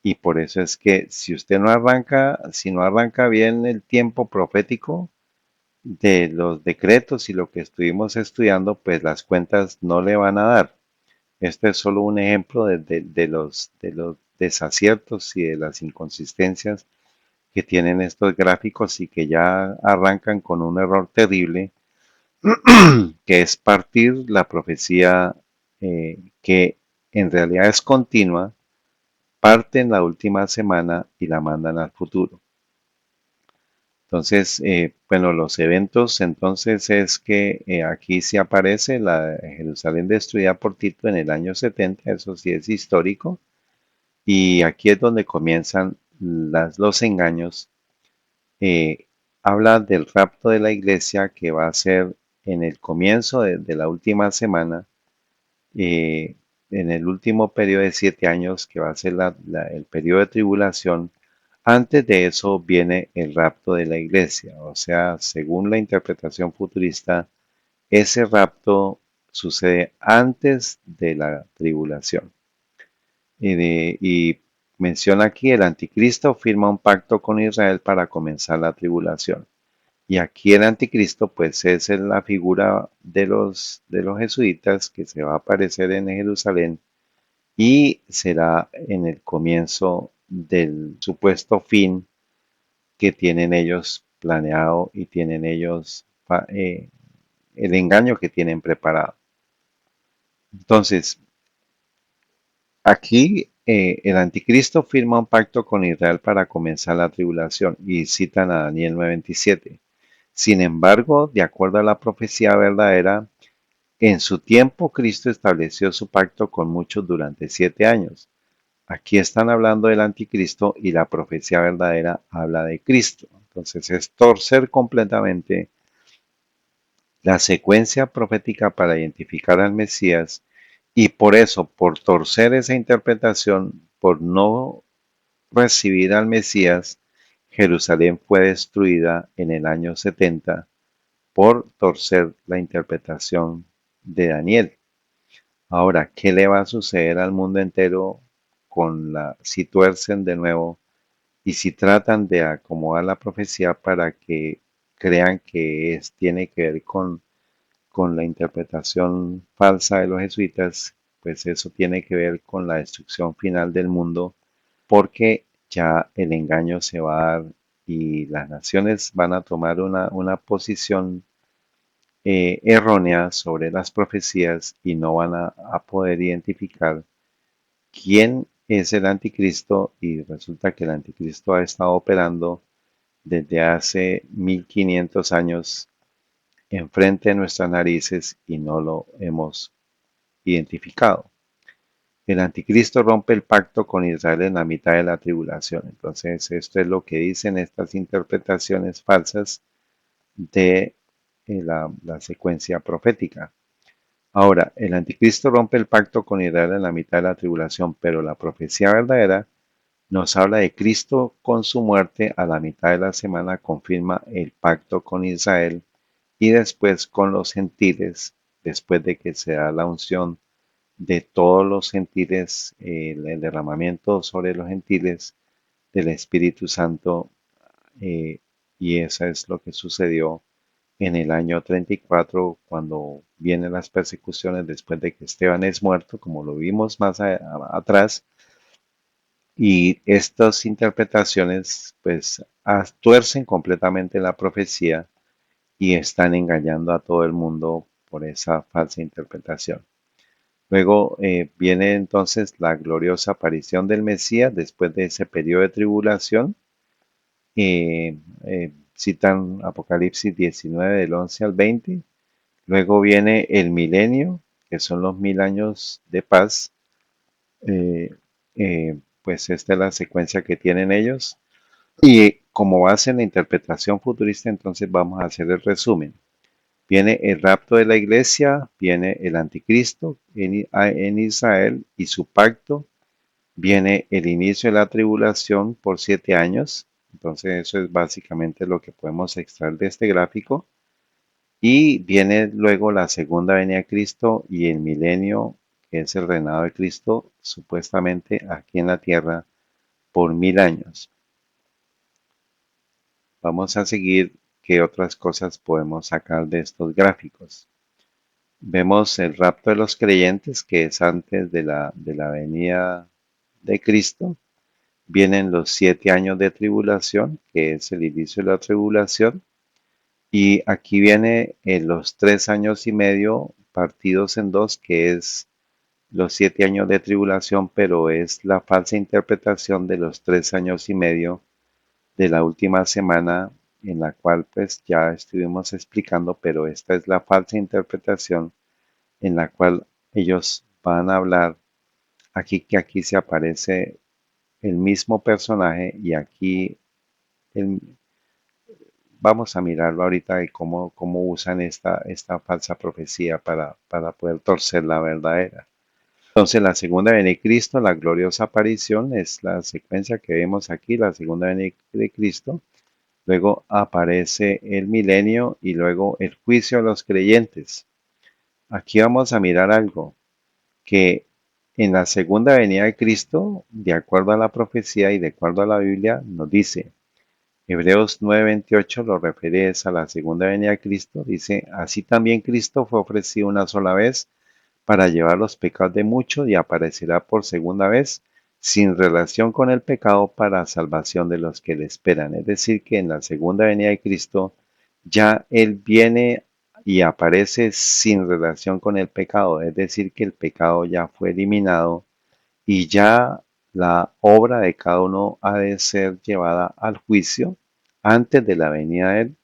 y por eso es que si no arranca bien el tiempo profético de los decretos y lo que estuvimos estudiando, pues las cuentas no le van a dar. Este es solo un ejemplo de los desaciertos y de las inconsistencias que tienen estos gráficos y que ya arrancan con un error terrible, que es partir la profecía que en realidad es continua, parte en la última semana y la mandan al futuro. Entonces, bueno, los eventos entonces es que aquí sí aparece la Jerusalén destruida por Tito en el año 70, eso sí es histórico, y aquí es donde comienzan los engaños. eh, Habla del rapto de la iglesia que va a ser en el comienzo de la última semana, eh, en el último periodo de 7 años, que va a ser el periodo de tribulación. Antes de eso viene el rapto de la iglesia, o sea, según la interpretación futurista, ese rapto sucede antes de la tribulación. Y menciona aquí, el anticristo firma un pacto con Israel para comenzar la tribulación. Y aquí el anticristo, pues es la figura de los jesuitas que se va a aparecer en Jerusalén y será en el comienzo del supuesto fin que tienen ellos planeado y tienen ellos el engaño que tienen preparado. Entonces, aquí el anticristo firma un pacto con Israel para comenzar la tribulación y citan a Daniel 9:27. Sin embargo, de acuerdo a la profecía verdadera, en su tiempo Cristo estableció su pacto con muchos durante 7 años. Aquí están hablando del anticristo y la profecía verdadera habla de Cristo. Entonces es torcer completamente la secuencia profética para identificar al Mesías y por eso, por torcer esa interpretación, por no recibir al Mesías, Jerusalén fue destruida en el año 70 por torcer la interpretación de Daniel. Ahora, ¿qué le va a suceder al mundo entero si tuercen de nuevo y si tratan de acomodar la profecía para que crean que tiene que ver con la interpretación falsa de los jesuitas? Pues eso tiene que ver con la destrucción final del mundo, porque ya el engaño se va a dar y las naciones van a tomar una posición errónea sobre las profecías y no van a poder identificar quién es el anticristo, y resulta que el anticristo ha estado operando desde hace 1500 años enfrente de nuestras narices y no lo hemos identificado. El anticristo rompe el pacto con Israel en la mitad de la tribulación. Entonces, esto es lo que dicen estas interpretaciones falsas de la secuencia profética. Ahora, el anticristo rompe el pacto con Israel en la mitad de la tribulación, pero la profecía verdadera nos habla de Cristo con su muerte a la mitad de la semana, confirma el pacto con Israel y después con los gentiles, después de que se da la unción de todos los gentiles, el derramamiento sobre los gentiles del Espíritu Santo, eh, y eso es lo que sucedió en el año 34, cuando vienen las persecuciones después de que Esteban es muerto, como lo vimos más atrás, y estas interpretaciones pues tuercen completamente la profecía y están engañando a todo el mundo por esa falsa interpretación. Luego viene entonces la gloriosa aparición del Mesías después de ese periodo de tribulación. Citan Apocalipsis 19 del 11 al 20. Luego viene el milenio, que son los 1000 años de paz. Eh, pues esta es la secuencia que tienen ellos. Y como base en la interpretación futurista, entonces vamos a hacer el resumen. Viene el rapto de la iglesia, viene el anticristo en Israel y su pacto, viene el inicio de la tribulación por 7 años, Entonces eso es básicamente lo que podemos extraer de este gráfico. Y viene luego la segunda venida de Cristo y el milenio, que es el reinado de Cristo, supuestamente aquí en la tierra por 1000 años. Vamos a seguir qué otras cosas podemos sacar de estos gráficos. Vemos el rapto de los creyentes, que es antes de la venida de Cristo. Vienen los 7 años de tribulación, que es el inicio de la tribulación. Y aquí viene los 3 años y medio partidos en dos, que es los 7 años de tribulación, pero es la falsa interpretación de los 3 años y medio de la última semana, en la cual pues ya estuvimos explicando, pero esta es la falsa interpretación en la cual ellos van a hablar aquí, que aquí se aparece el mismo personaje y aquí el- vamos a mirarlo ahorita de cómo usan esta falsa profecía para poder torcer la verdadera. Entonces, la segunda venida de Cristo, la gloriosa aparición, es la secuencia que vemos aquí, la segunda venida de Cristo. Luego aparece el milenio y luego el juicio a los creyentes. Aquí vamos a mirar algo, que en la segunda venida de Cristo, de acuerdo a la profecía y de acuerdo a la Biblia, nos dice, Hebreos 9:28 lo refiere a la segunda venida de Cristo, dice, así también Cristo fue ofrecido una sola vez para llevar los pecados de muchos y aparecerá por segunda vez sin relación con el pecado para salvación de los que le esperan. Es decir, que en la segunda venida de Cristo ya Él viene y aparece sin relación con el pecado. Es decir, que el pecado ya fue eliminado y ya la obra de cada uno ha de ser llevada al juicio antes de la venida de Él,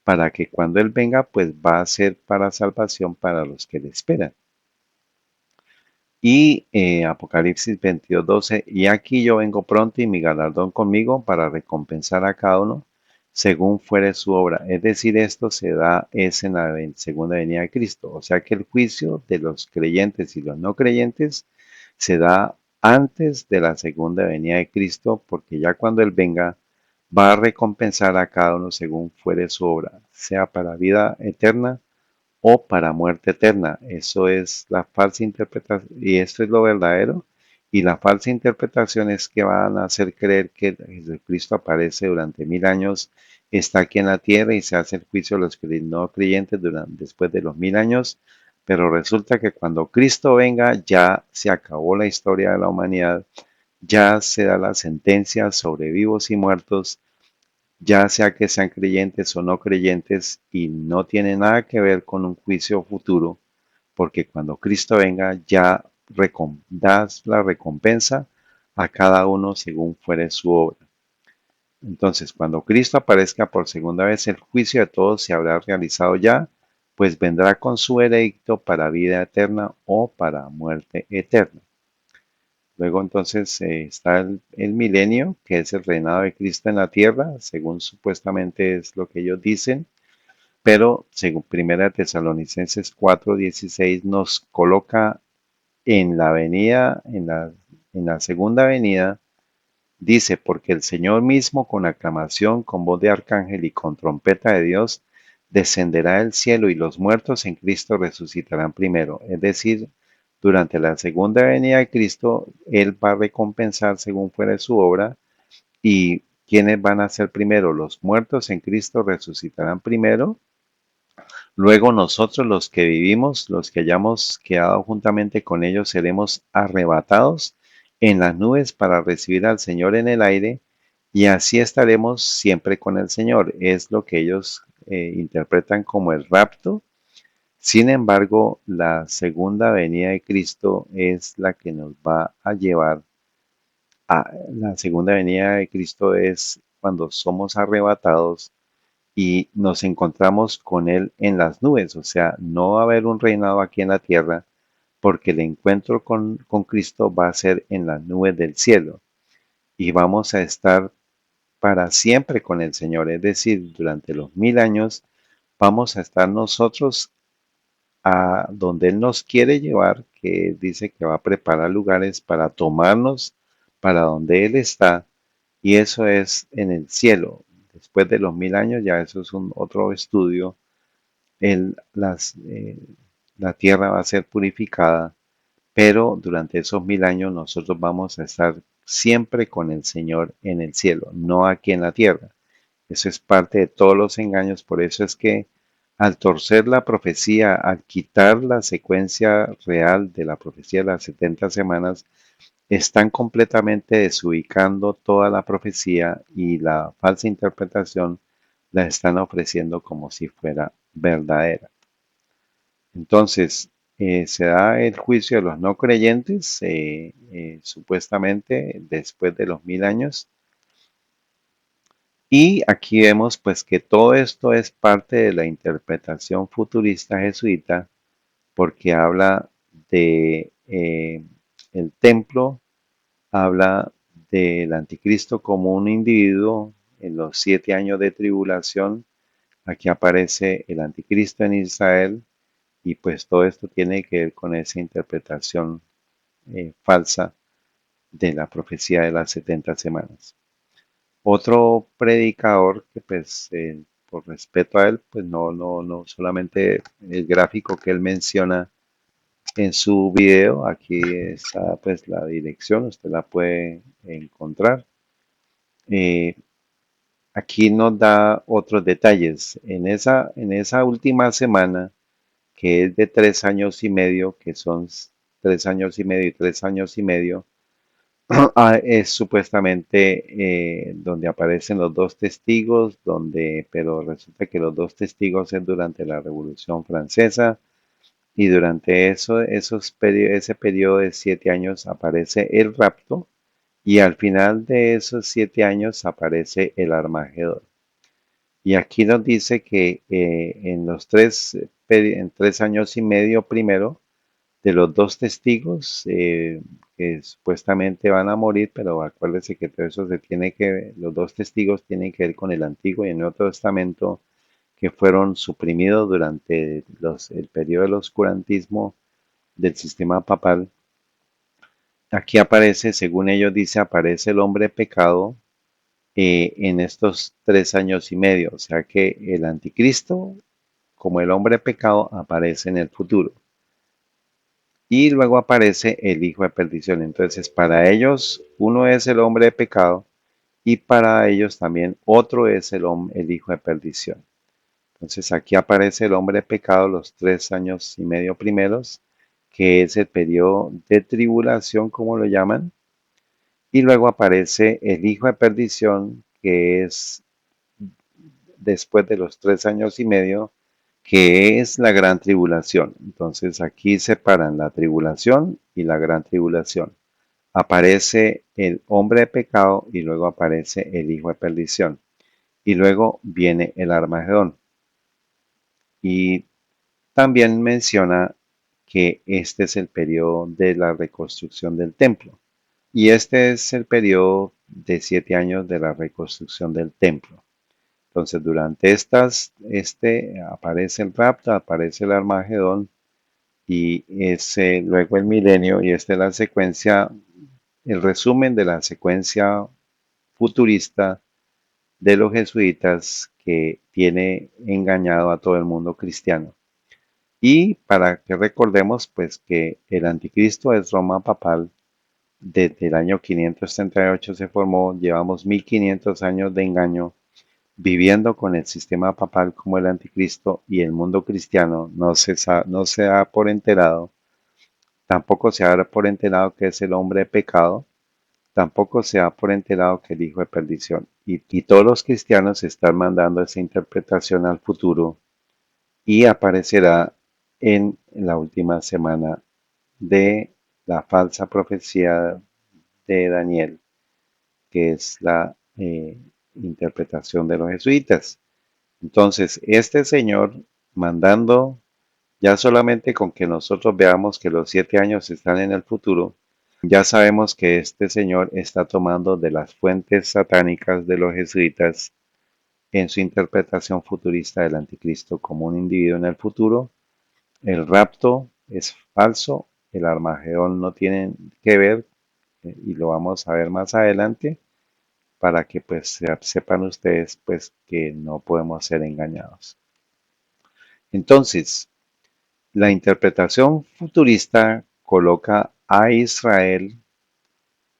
para que cuando Él venga, pues va a ser para salvación para los que le esperan. Y Apocalipsis 22:12, y aquí yo vengo pronto y mi galardón conmigo para recompensar a cada uno según fuere su obra. Es decir, esto se da es en la segunda venida de Cristo. O sea que el juicio de los creyentes y los no creyentes se da antes de la segunda venida de Cristo, porque ya cuando Él venga va a recompensar a cada uno según fuere su obra, sea para vida eterna o para muerte eterna. Eso es la falsa interpretación y esto es lo verdadero. Y la falsa interpretación es que van a hacer creer que Jesucristo aparece durante 1000 años, está aquí en la tierra y se hace el juicio a los no creyentes después de los 1000 años. Pero resulta que cuando Cristo venga ya se acabó la historia de la humanidad, ya se da la sentencia sobre vivos y muertos, ya sea que sean creyentes o no creyentes, y no tiene nada que ver con un juicio futuro, porque cuando Cristo venga ya das la recompensa a cada uno según fuere su obra. Entonces, cuando Cristo aparezca por segunda vez, el juicio de todos se habrá realizado ya, pues vendrá con su veredicto para vida eterna o para muerte eterna. Luego entonces está el milenio, que es el reinado de Cristo en la tierra, según supuestamente es lo que ellos dicen, pero según Primera Tesalonicenses 4:16 nos coloca en la venida, en la segunda venida, dice, porque el Señor mismo con aclamación, con voz de arcángel y con trompeta de Dios, descenderá del cielo y los muertos en Cristo resucitarán primero. Es decir, durante la segunda venida de Cristo, Él va a recompensar según fuere su obra. ¿Y quiénes van a ser primero? Los muertos en Cristo resucitarán primero. Luego nosotros los que vivimos, los que hayamos quedado juntamente con ellos, seremos arrebatados en las nubes para recibir al Señor en el aire y así estaremos siempre con el Señor. Es lo que ellos interpretan como el rapto. Sin embargo, la segunda venida de Cristo es la que nos va a llevar a la segunda venida de Cristo es cuando somos arrebatados y nos encontramos con Él en las nubes. O sea, no va a haber un reinado aquí en la tierra porque el encuentro con Cristo va a ser en las nubes del cielo y vamos a estar para siempre con el Señor. Es decir, durante los 1000 años vamos a estar nosotros a donde Él nos quiere llevar, que dice que va a preparar lugares para tomarnos para donde Él está y eso es en el cielo. Después de los 1000 años, ya eso es otro estudio. El- las, eh, la tierra va a ser purificada, pero durante esos 1000 años nosotros vamos a estar siempre con el Señor en el cielo, no aquí en la tierra. Eso es parte de todos los engaños, por eso es que al torcer la profecía, al quitar la secuencia real de la profecía de las 70 semanas, están completamente desubicando toda la profecía y la falsa interpretación la están ofreciendo como si fuera verdadera. Entonces, se da el juicio de los no creyentes, supuestamente después de los 1000 años. Y aquí vemos pues que todo esto es parte de la interpretación futurista jesuita, porque habla de el templo, habla del anticristo como un individuo en los 7 años de tribulación. Aquí aparece el anticristo en Israel y pues todo esto tiene que ver con esa interpretación falsa de la profecía de las 70 semanas. Otro predicador que pues por respeto a él, pues no solamente el gráfico que él menciona en su video, aquí está pues la dirección, usted la puede encontrar. Eh, Aquí nos da otros detalles. En esa última semana, que es de 3 años y medio, que son 3 años y medio y 3 años y medio, es supuestamente donde aparecen los dos testigos, pero resulta que los dos testigos es durante la Revolución Francesa y durante ese periodo de 7 años aparece el rapto y al final de esos 7 años aparece el Armagedón. Y aquí nos dice que en 3 años y medio primero, de los dos testigos que supuestamente van a morir, pero acuérdese que todo eso los dos testigos tienen que ver con el Antiguo y el Nuevo Testamento que fueron suprimidos durante el periodo del oscurantismo del sistema papal. Aquí aparece, según ellos dice, aparece el hombre pecado en estos 3 años y medio, o sea que el anticristo, como el hombre pecado, aparece en el futuro. Y luego aparece el hijo de perdición. Entonces, para ellos, uno es el hombre de pecado y para ellos también otro es el hijo de perdición. Entonces, aquí aparece el hombre de pecado los 3 años y medio primeros, que es el periodo de tribulación, como lo llaman. Y luego aparece el hijo de perdición, que es después de los 3 años y medio, que es la gran tribulación. Entonces aquí separan la tribulación y la gran tribulación. Aparece el hombre de pecado y luego aparece el hijo de perdición. Y luego viene el Armagedón. Y también menciona que este es el periodo de la reconstrucción del templo. Y este es el periodo de 7 años de la reconstrucción del templo. Entonces, durante aparece el rapto, aparece el Armagedón y luego el milenio, y esta es la secuencia, el resumen de la secuencia futurista de los jesuitas que tiene engañado a todo el mundo cristiano. Y para que recordemos, pues, que el anticristo es Roma papal, desde el año 538 se formó, llevamos 1500 años de engaño viviendo con el sistema papal como el anticristo y el mundo cristiano no se da por enterado, tampoco se da por enterado que es el hombre de pecado, tampoco se da por enterado que el hijo de perdición. Y todos los cristianos están mandando esa interpretación al futuro y aparecerá en la última semana de la falsa profecía de Daniel, que es la interpretación de los jesuitas. Entonces, este señor mandando, ya solamente con que nosotros veamos que los 7 años están en el futuro, ya sabemos que este señor está tomando de las fuentes satánicas de los jesuitas en su interpretación futurista del anticristo como un individuo en el futuro. El rapto es falso, el Armagedón no tiene que ver, y lo vamos a ver más adelante. para que pues sepan ustedes pues que no podemos ser engañados. Entonces, la interpretación futurista coloca a Israel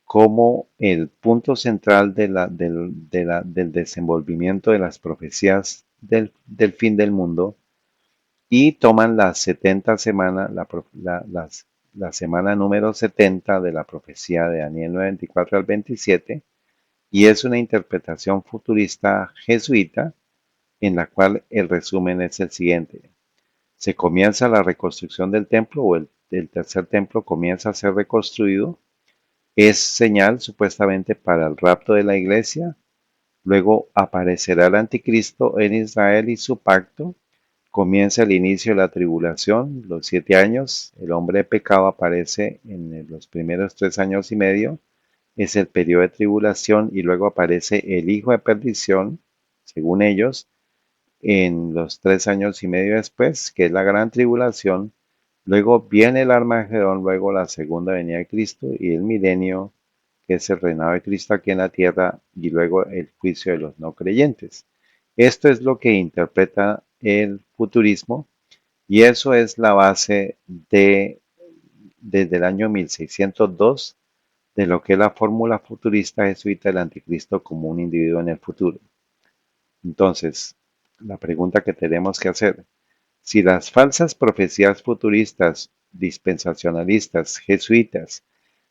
como el punto central del desenvolvimiento de las profecías del fin del mundo y toman las 70 semanas, la semana número 70 de la profecía de Daniel 24 al 27, y es una interpretación futurista jesuita en la cual el resumen es el siguiente. Se comienza la reconstrucción del templo o el tercer templo comienza a ser reconstruido. Es señal supuestamente para el rapto de la iglesia. Luego aparecerá el anticristo en Israel y su pacto. Comienza el inicio de la tribulación, los 7 años. El hombre de pecado aparece en los primeros 3 años y medio. Es el periodo de tribulación y luego aparece el hijo de perdición, según ellos, en los 3 años y medio después, que es la gran tribulación. Luego viene el Armagedón, luego la segunda venida de Cristo y el milenio, que es el reinado de Cristo aquí en la tierra, y luego el juicio de los no creyentes. Esto es lo que interpreta el futurismo y eso es la base desde el año 1602 de lo que es la fórmula futurista jesuita del anticristo como un individuo en el futuro. Entonces, la pregunta que tenemos que hacer, si las falsas profecías futuristas, dispensacionalistas, jesuitas,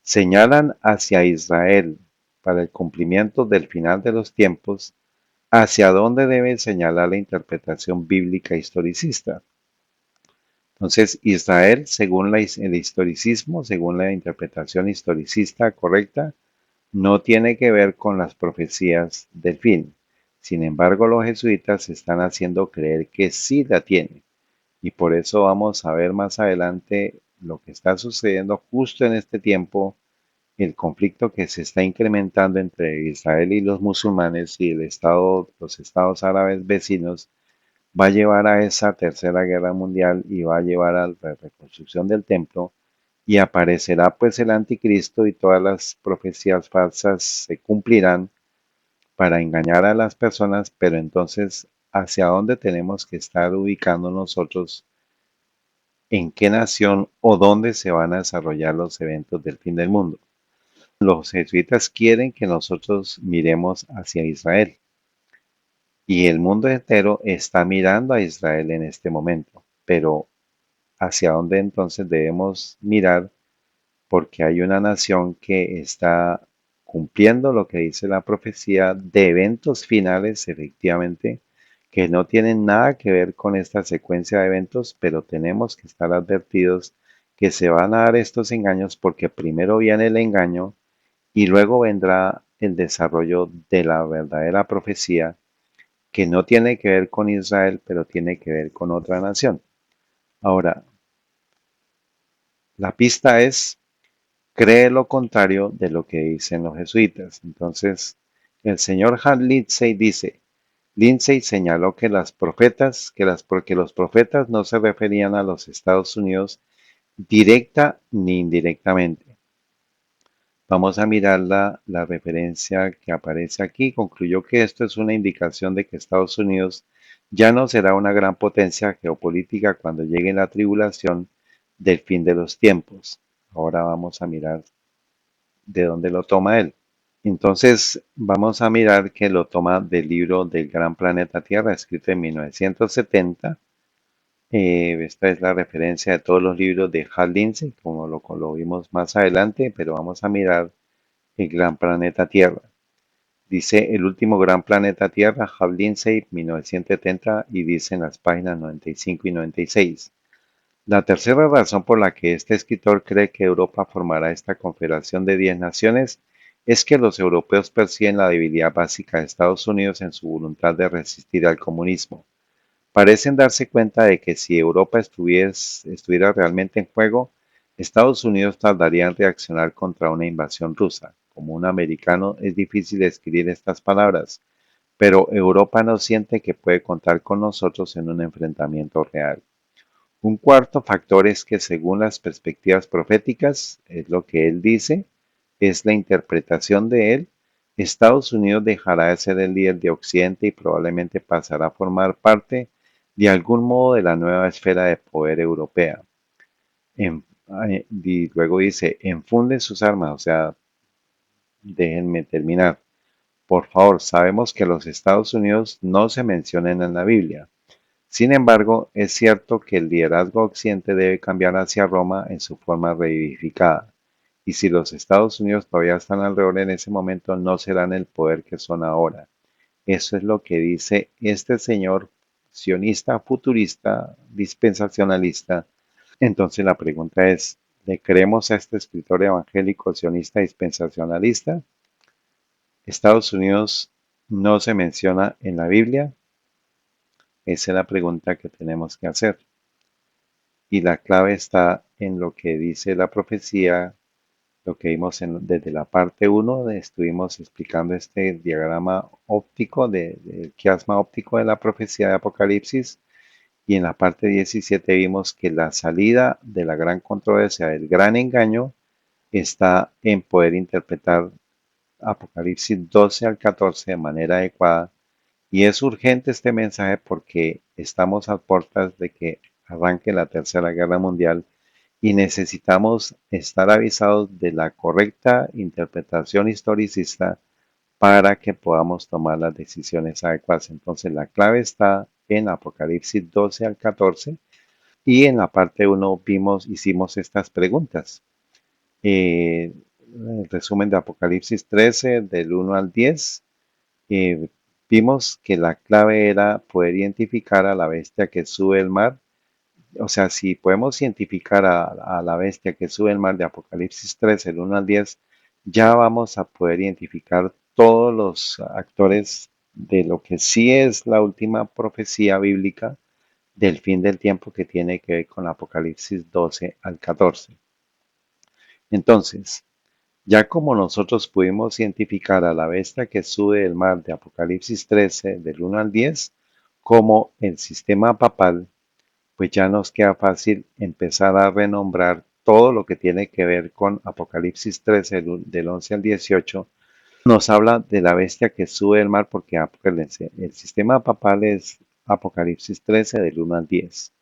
señalan hacia Israel para el cumplimiento del final de los tiempos, ¿hacia dónde debe señalar la interpretación bíblica historicista? Entonces, Israel, según el historicismo, según la interpretación historicista correcta, no tiene que ver con las profecías del fin. Sin embargo, los jesuitas están haciendo creer que sí la tiene. Y por eso vamos a ver más adelante lo que está sucediendo justo en este tiempo, el conflicto que se está incrementando entre Israel y los musulmanes y los estados árabes vecinos va a llevar a esa tercera guerra mundial y va a llevar a la reconstrucción del templo y aparecerá pues el anticristo y todas las profecías falsas se cumplirán para engañar a las personas, pero entonces, ¿hacia dónde tenemos que estar ubicando nosotros? ¿En qué nación o dónde se van a desarrollar los eventos del fin del mundo? Los jesuitas quieren que nosotros miremos hacia Israel y el mundo entero está mirando a Israel en este momento, pero ¿hacia dónde entonces debemos mirar? Porque hay una nación que está cumpliendo lo que dice la profecía de eventos finales, efectivamente, que no tienen nada que ver con esta secuencia de eventos, pero tenemos que estar advertidos que se van a dar estos engaños porque primero viene el engaño y luego vendrá el desarrollo de la verdadera profecía que no tiene que ver con Israel, pero tiene que ver con otra nación. Ahora, la pista es cree lo contrario de lo que dicen los jesuitas. Entonces, el señor Hal Lindsey dice, Lindsey señaló que porque los profetas no se referían a los Estados Unidos directa ni indirectamente. Vamos a mirar la referencia que aparece aquí. Concluyó que esto es una indicación de que Estados Unidos ya no será una gran potencia geopolítica cuando llegue la tribulación del fin de los tiempos. Ahora vamos a mirar de dónde lo toma él. Entonces vamos a mirar que lo toma del libro del Gran Planeta Tierra, escrito en 1970. Esta es la referencia de todos los libros de Hal Lindsey, como lo vimos más adelante, pero vamos a mirar el Gran Planeta Tierra. Dice el último Gran Planeta Tierra, Hal Lindsey, 1970, y dice en las páginas 95 y 96. La tercera razón por la que este escritor cree que Europa formará esta confederación de 10 naciones es que los europeos perciben la debilidad básica de Estados Unidos en su voluntad de resistir al comunismo. Parecen darse cuenta de que si Europa estuviera realmente en juego, Estados Unidos tardaría en reaccionar contra una invasión rusa. Como un americano es difícil escribir estas palabras, pero Europa no siente que puede contar con nosotros en un enfrentamiento real. Un cuarto factor es que según las perspectivas proféticas, es lo que él dice, es la interpretación de él, Estados Unidos dejará de ser el líder de Occidente y probablemente pasará a formar parte de algún modo de la nueva esfera de poder europea. Y luego dice, enfunden sus armas, o sea, déjenme terminar. Por favor, sabemos que los Estados Unidos no se mencionan en la Biblia. Sin embargo, es cierto que el liderazgo occidente debe cambiar hacia Roma en su forma revivificada. Y si los Estados Unidos todavía están alrededor en ese momento, no serán el poder que son ahora. Eso es lo que dice este señor sionista, futurista, dispensacionalista. Entonces la pregunta es, ¿le creemos a este escritor evangélico sionista dispensacionalista? ¿Estados Unidos no se menciona en la Biblia? Esa es la pregunta que tenemos que hacer. Y la clave está en lo que dice la profecía, lo que vimos desde la parte 1, estuvimos explicando este diagrama óptico, del quiasma óptico de la profecía de Apocalipsis, y en la parte 17 vimos que la salida de la gran controversia, del gran engaño, está en poder interpretar Apocalipsis 12 al 14 de manera adecuada. Y es urgente este mensaje porque estamos a puertas de que arranque la Tercera Guerra Mundial y necesitamos estar avisados de la correcta interpretación historicista para que podamos tomar las decisiones adecuadas. Entonces la clave está en Apocalipsis 12 al 14 y en la parte 1 hicimos estas preguntas. El resumen de Apocalipsis 13 del 1 al 10. eh, Vimos que la clave era poder identificar a la bestia que sube el mar. O sea, si podemos identificar a la bestia que sube el mar de Apocalipsis 3, el 1 al 10, ya vamos a poder identificar todos los actores de lo que sí es la última profecía bíblica del fin del tiempo que tiene que ver con Apocalipsis 12 al 14. Entonces, ya como nosotros pudimos identificar a la bestia que sube del mar de Apocalipsis 13, del 1 al 10, como el sistema papal, pues ya nos queda fácil empezar a renombrar todo lo que tiene que ver con Apocalipsis 13, del 11 al 18. Nos habla de la bestia que sube del mar porque acuérdense, el sistema papal es Apocalipsis 13, del 1 al 10.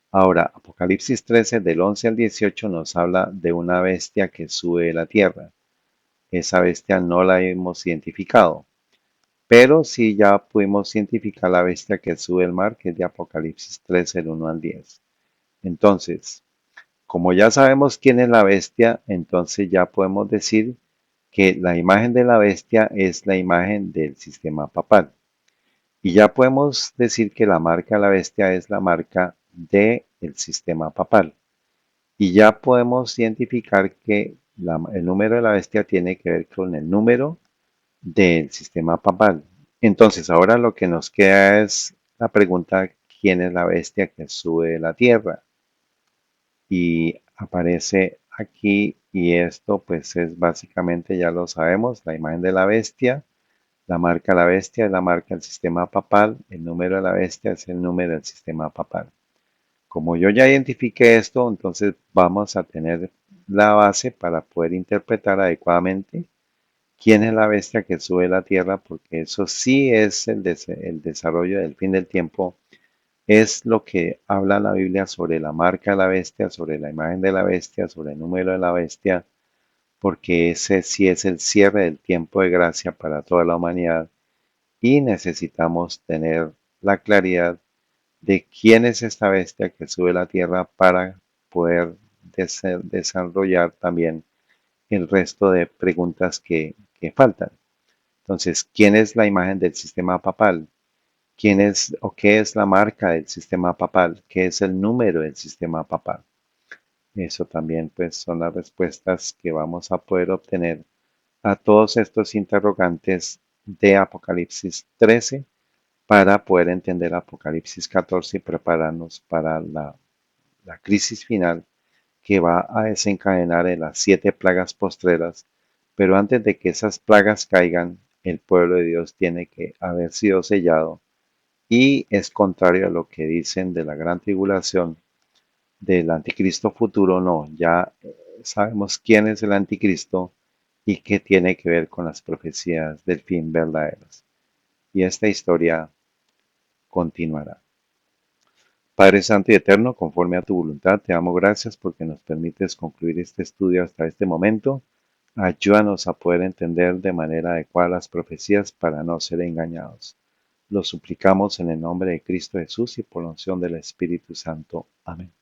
Ahora, Apocalipsis 13, del 11 al 18, nos habla de una bestia que sube de la tierra. Esa bestia no la hemos identificado, pero sí ya pudimos identificar la bestia que sube el mar, que es de Apocalipsis 13, del 1 al 10. Entonces, como ya sabemos quién es la bestia, entonces ya podemos decir que la imagen de la bestia es la imagen del sistema papal. Y ya podemos decir que la marca de la bestia es la marca del sistema papal. Y ya podemos identificar que el número de la bestia tiene que ver con el número del sistema papal. Entonces, ahora lo que nos queda es la pregunta, ¿quién es la bestia que sube de la tierra? Y aparece aquí, y esto pues es básicamente, ya lo sabemos, la imagen de la bestia, la marca de la bestia es la marca del sistema papal, el número de la bestia es el número del sistema papal. Como yo ya identifiqué esto, entonces vamos a tener la base para poder interpretar adecuadamente quién es la bestia que sube a la tierra, porque eso sí es el desarrollo del fin del tiempo, es lo que habla la Biblia sobre la marca de la bestia, sobre la imagen de la bestia, sobre el número de la bestia, porque ese sí es el cierre del tiempo de gracia para toda la humanidad y necesitamos tener la claridad de quién es esta bestia que sube a la tierra para poder desarrollar también el resto de preguntas que faltan. Entonces, ¿quién es la imagen del sistema papal? ¿Quién es o qué es la marca del sistema papal? ¿Qué es el número del sistema papal? Eso también pues son las respuestas que vamos a poder obtener a todos estos interrogantes de Apocalipsis 13 para poder entender Apocalipsis 14 y prepararnos para la crisis final que va a desencadenar en las 7 plagas postreras. Pero antes de que esas plagas caigan, el pueblo de Dios tiene que haber sido sellado y es contrario a lo que dicen de la gran tribulación del anticristo futuro. No, ya sabemos quién es el anticristo y que tiene que ver con las profecías del fin verdaderas. Y esta historia continuará. Padre Santo y Eterno, conforme a tu voluntad, te damos gracias porque nos permites concluir este estudio hasta este momento. Ayúdanos a poder entender de manera adecuada las profecías para no ser engañados. Lo suplicamos en el nombre de Cristo Jesús y por la unción del Espíritu Santo. Amén.